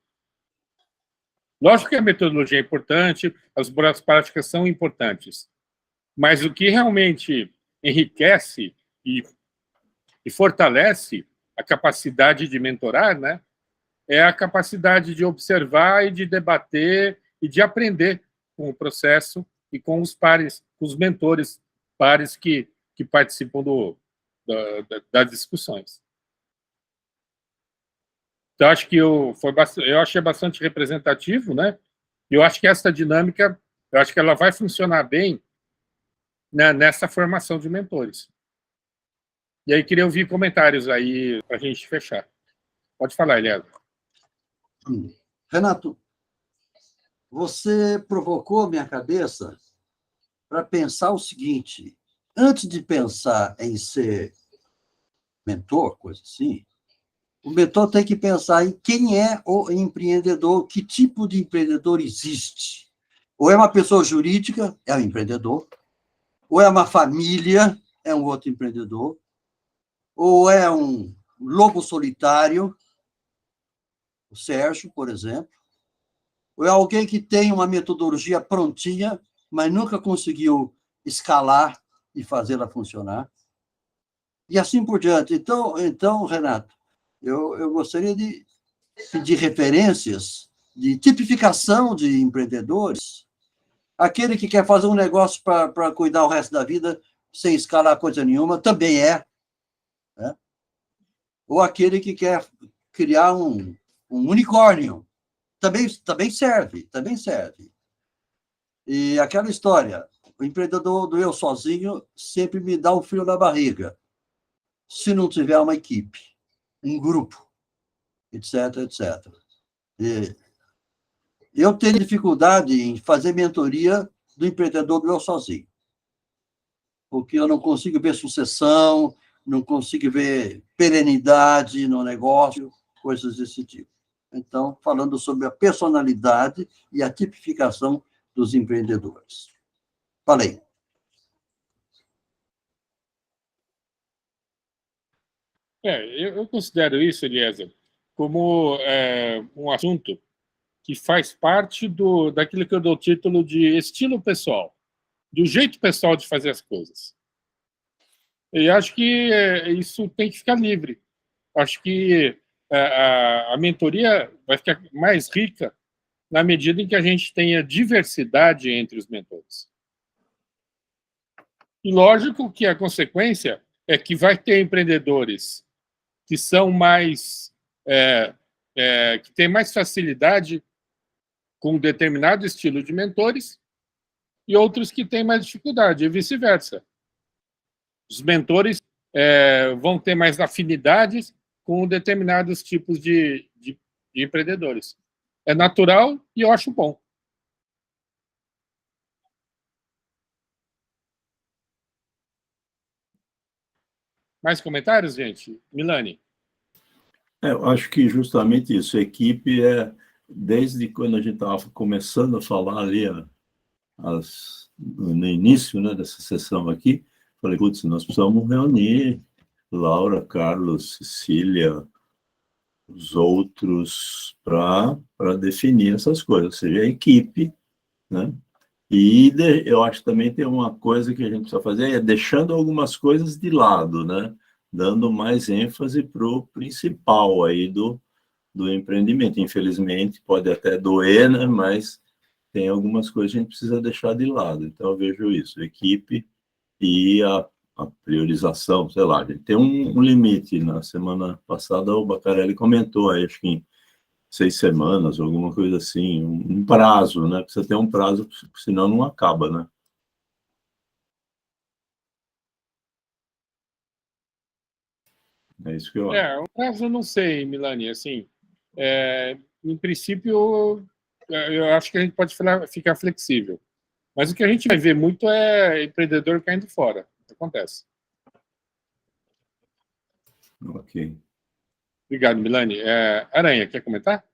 Lógico que a metodologia é importante, as boas práticas são importantes, mas o que realmente enriquece e fortalece a capacidade de mentorar, né, é a capacidade de observar e de debater e de aprender com o processo e com os pares, com os mentores, pares que participam das discussões. Então, acho que eu achei bastante representativo, né? E eu acho que essa dinâmica, eu acho que ela vai funcionar bem, né, nessa formação de mentores. E aí, queria ouvir comentários aí para a gente fechar. Pode falar, Eliezer. Renato, você provocou minha cabeça para pensar o seguinte: antes de pensar em ser mentor, coisa assim, o mentor tem que pensar em quem é o empreendedor, que tipo de empreendedor existe. Ou é uma pessoa jurídica, é um empreendedor, ou é uma família, é um outro empreendedor, ou é um lobo solitário, o Sérgio, por exemplo, ou é alguém que tem uma metodologia prontinha, mas nunca conseguiu escalar e fazê-la funcionar, e assim por diante. Então, Renato, eu gostaria de pedir referências de tipificação de empreendedores, aquele que quer fazer um negócio para cuidar o resto da vida sem escalar coisa nenhuma, também né? Ou aquele que quer criar um unicórnio, também serve. E aquela história, o empreendedor do eu sozinho sempre me dá um frio na barriga, se não tiver uma equipe, um grupo, etc. E eu tenho dificuldade em fazer mentoria do empreendedor do eu sozinho, porque eu não consigo ver sucessão, não consigo ver perenidade no negócio, coisas desse tipo. Então, falando sobre a personalidade e a tipificação dos empreendedores. Falei. Eu considero isso, Eliezer, como um assunto que faz parte daquilo que eu dou o título de estilo pessoal, do jeito pessoal de fazer as coisas. E acho que isso tem que ficar livre. Acho que a mentoria vai ficar mais rica na medida em que a gente tenha diversidade entre os mentores. E lógico que a consequência é que vai ter empreendedores que são mais que têm mais facilidade com um determinado estilo de mentores e outros que têm mais dificuldade, e vice-versa. Os mentores vão ter mais afinidades com determinados tipos de empreendedores. É natural e eu acho bom. Mais comentários, gente? Milani? Eu acho que justamente isso. A equipe desde quando a gente estava começando a falar ali no início, né, dessa sessão aqui, falei, putz, nós precisamos reunir Laura, Carlos, Cecília, os outros, para definir essas coisas, ou seja, a equipe, né? E eu acho que também tem uma coisa que a gente precisa fazer, é deixando algumas coisas de lado, né? Dando mais ênfase para o principal aí do empreendimento. Infelizmente, pode até doer, né? Mas tem algumas coisas que a gente precisa deixar de lado. Então, eu vejo isso, equipe e a priorização, sei lá, a gente tem um limite. Na semana passada, o Bacarelli comentou, aí, acho que em 6 semanas, alguma coisa assim, um prazo, né? Precisa ter um prazo, senão não acaba, né? É isso que eu acho. Um prazo eu não sei, Milani, assim, em princípio, eu acho que a gente pode ficar flexível. Mas o que a gente vai ver muito é empreendedor caindo fora. Acontece. Ok. Obrigado, Milani. Aranha, quer comentar?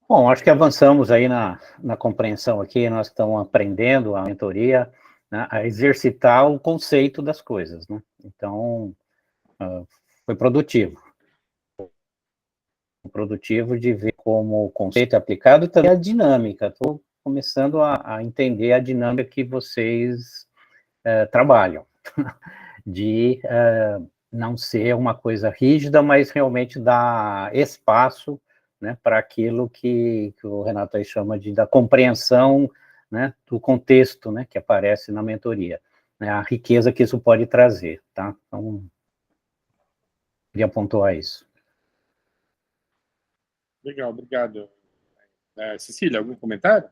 Bom, acho que avançamos aí na compreensão aqui, nós estamos aprendendo a mentoria, né, a exercitar o conceito das coisas, né? Então, foi produtivo. Produtivo de ver como o conceito é aplicado e também a dinâmica. Estou começando a entender a dinâmica que vocês trabalham, de não ser uma coisa rígida, mas realmente dar espaço, né, para aquilo que o Renato aí chama da compreensão, né, do contexto, né, que aparece na mentoria, né, a riqueza que isso pode trazer, tá? Então, queria pontuar isso. Legal, obrigado. Cecília, algum comentário?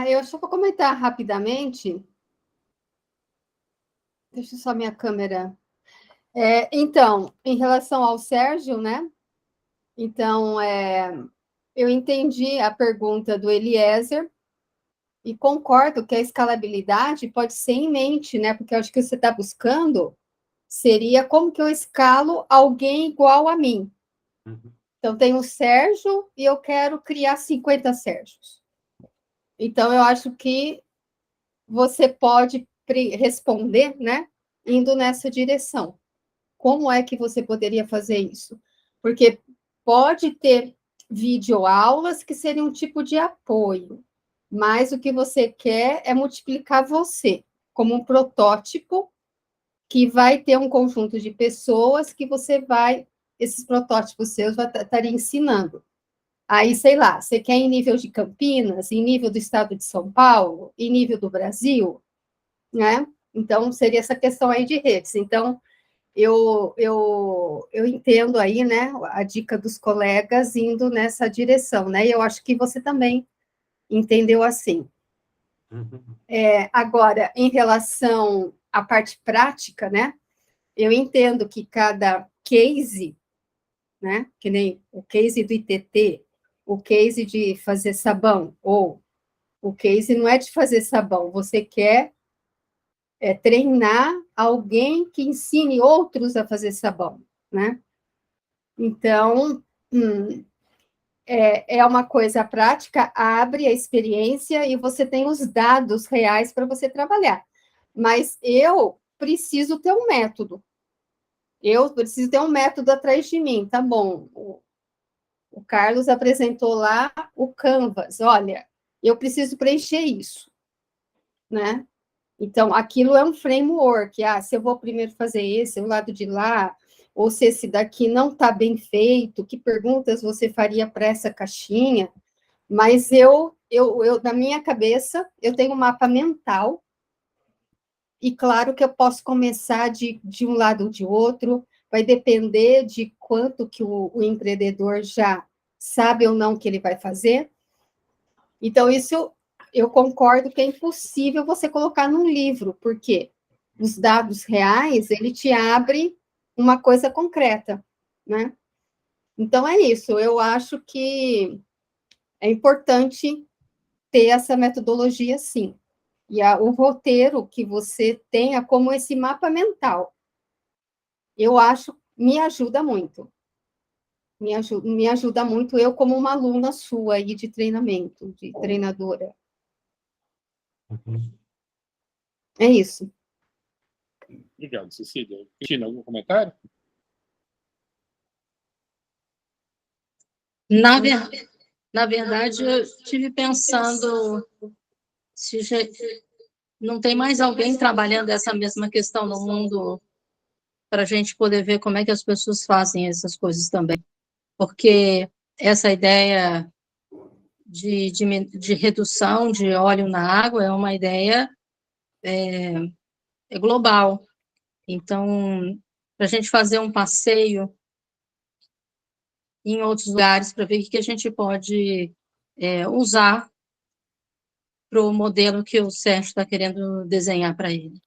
Eu só vou comentar rapidamente. Deixa só minha câmera. Então, em relação ao Sérgio, né? Então, eu entendi a pergunta do Eliezer e concordo que a escalabilidade pode ser em mente, né? Porque eu acho que você está buscando seria como que eu escalo alguém igual a mim. Então, tem o Sérgio e eu quero criar 50 Sérgios. Então, eu acho que você pode responder, né? Indo nessa direção. Como é que você poderia fazer isso? Porque pode ter videoaulas que seriam um tipo de apoio, mas o que você quer é multiplicar você como um protótipo que vai ter um conjunto de pessoas que esses protótipos seus vai estar ensinando. Aí, sei lá, você quer em nível de Campinas, em nível do estado de São Paulo, em nível do Brasil, né? Então, seria essa questão aí de redes. Então, eu entendo aí, né, a dica dos colegas indo nessa direção, né? E eu acho que você também entendeu assim. Agora, em relação à parte prática, né? Eu entendo que cada case, né? Que nem o case do ITT, o case de fazer sabão, ou o case não é de fazer sabão, você quer treinar alguém que ensine outros a fazer sabão, né? Então, é uma coisa prática, abre a experiência e você tem os dados reais para você trabalhar. Mas eu preciso ter um método. Eu preciso ter um método atrás de mim, tá bom? O Carlos apresentou lá o Canvas. Olha, eu preciso preencher isso, né? Então, aquilo é um framework. Se eu vou primeiro fazer esse, o lado de lá, ou se esse daqui não está bem feito, que perguntas você faria para essa caixinha? Mas eu, na minha cabeça, eu tenho um mapa mental, e claro que eu posso começar de um lado ou de outro, vai depender de quanto que o empreendedor já sabe ou não que ele vai fazer. Então, isso eu concordo que é impossível você colocar num livro, porque os dados reais, ele te abre uma coisa concreta, né? Então, é isso. Eu acho que é importante ter essa metodologia, sim. E o roteiro que você tenha como esse mapa mental, eu acho, me ajuda muito. Me ajuda muito eu como uma aluna sua aí de treinamento, de treinadora. É isso. Obrigado, Cecília. Cristina, algum comentário? Na verdade, eu estive pensando se não tem mais alguém trabalhando essa mesma questão no mundo para a gente poder ver como é que as pessoas fazem essas coisas também. Porque essa ideia de redução de óleo na água é uma ideia global. Então, para a gente fazer um passeio em outros lugares para ver o que a gente pode usar para o modelo que o Sérgio está querendo desenhar para ele.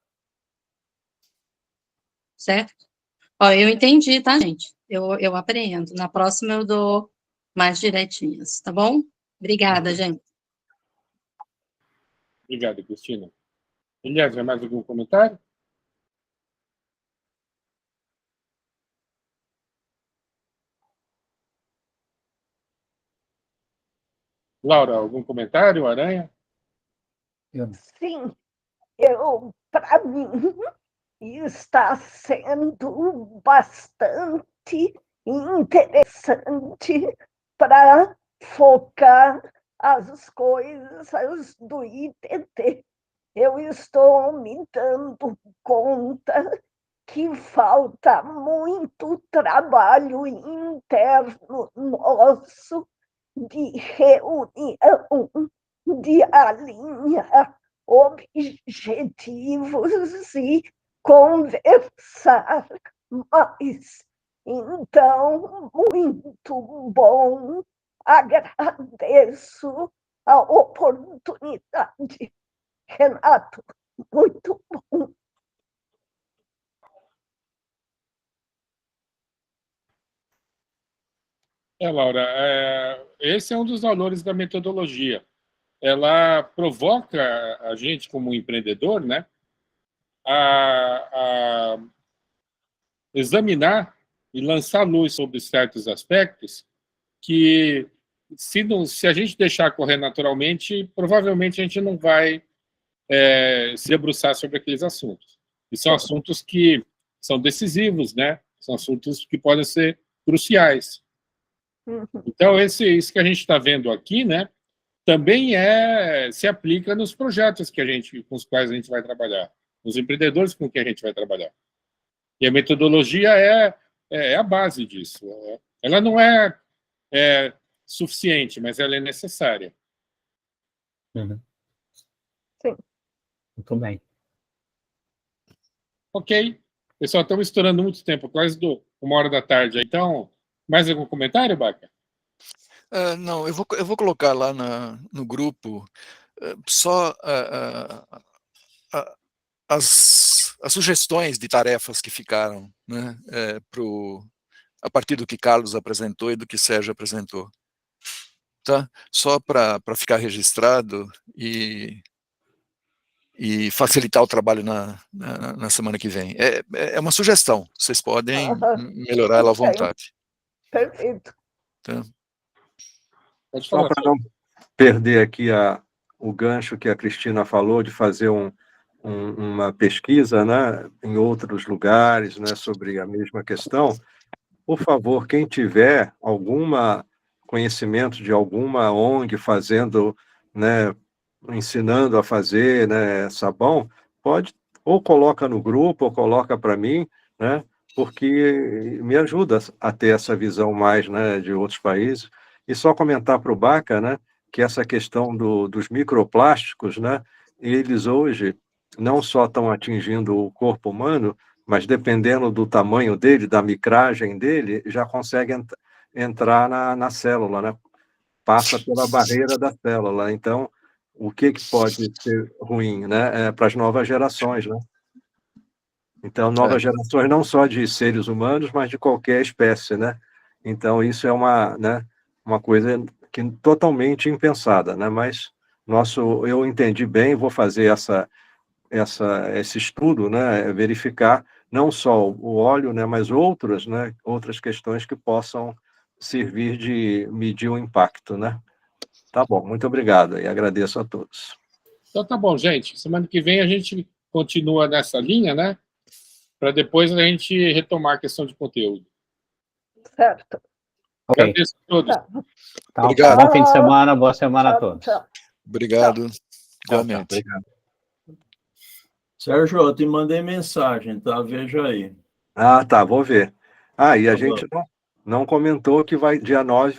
Certo? Ó, eu entendi, tá, gente? Eu apreendo. Na próxima eu dou mais direitinhas, tá bom? Obrigada, gente. Obrigado, Cristina. Elias, mais algum comentário? Laura, algum comentário, Aranha? Sim, para mim, está sendo bastante interessante para focar as coisas do ITT. Eu estou me dando conta que falta muito trabalho interno nosso de reunião, de alinhar objetivos e conversar mais. Então, muito bom, agradeço a oportunidade. Renato, muito bom. Laura, esse é um dos valores da metodologia. Ela provoca a gente, como empreendedor, né, a examinar e lançar luz sobre certos aspectos que, se a gente deixar correr naturalmente, provavelmente a gente não vai se debruçar sobre aqueles assuntos. E são assuntos que são decisivos, né? São assuntos que podem ser cruciais. Então, isso que a gente está vendo aqui, né, também se aplica nos projetos com os quais a gente vai trabalhar, nos empreendedores com quem a gente vai trabalhar. E a metodologia é a base disso. Ela não é suficiente, mas ela é necessária. Sim. Muito bem. Ok. Pessoal, estamos estourando muito tempo, quase 13h. Então, mais algum comentário, Baca? Não, eu vou colocar lá no grupo só as sugestões de tarefas que ficaram, né, a partir do que Carlos apresentou e do que Sérgio apresentou. Tá? Só para ficar registrado e facilitar o trabalho na semana que vem. É uma sugestão, vocês podem melhorar ela à vontade. Perfeito. Tá? Só para não perder aqui o gancho que a Cristina falou, de fazer uma pesquisa, né, em outros lugares, né, sobre a mesma questão, por favor, quem tiver algum conhecimento de alguma ONG fazendo, né, ensinando a fazer, né, sabão, pode, ou coloca no grupo, ou coloca para mim, né, porque me ajuda a ter essa visão mais, né, de outros países. E só comentar para o Baca, né, que essa questão dos microplásticos, né, eles hoje não só estão atingindo o corpo humano, mas dependendo do tamanho dele, da micragem dele, já consegue entrar na célula, né? Passa pela barreira da célula. Então, o que pode ser ruim, né? Para as novas gerações, né? Então, novas gerações não só de seres humanos, mas de qualquer espécie, né? Então, isso é uma coisa que totalmente impensada, né? Mas eu entendi bem, vou fazer esse estudo, né? Verificar não só o óleo, né? Mas outras questões que possam servir de medir o impacto, né? Tá bom, muito obrigado e agradeço a todos. Então tá bom, gente. Semana que vem a gente continua nessa linha, né? Para depois a gente retomar a questão de conteúdo. Certo. Ok. Agradeço a todos. Tá. Então, Obrigado. bom fim de semana, boa semana a todos. Tchau. Obrigado. Igualmente. Obrigado. Sérgio, eu te mandei mensagem, tá? Veja aí. Ah, tá, vou ver. Ah, e a Tá gente não comentou que dia 9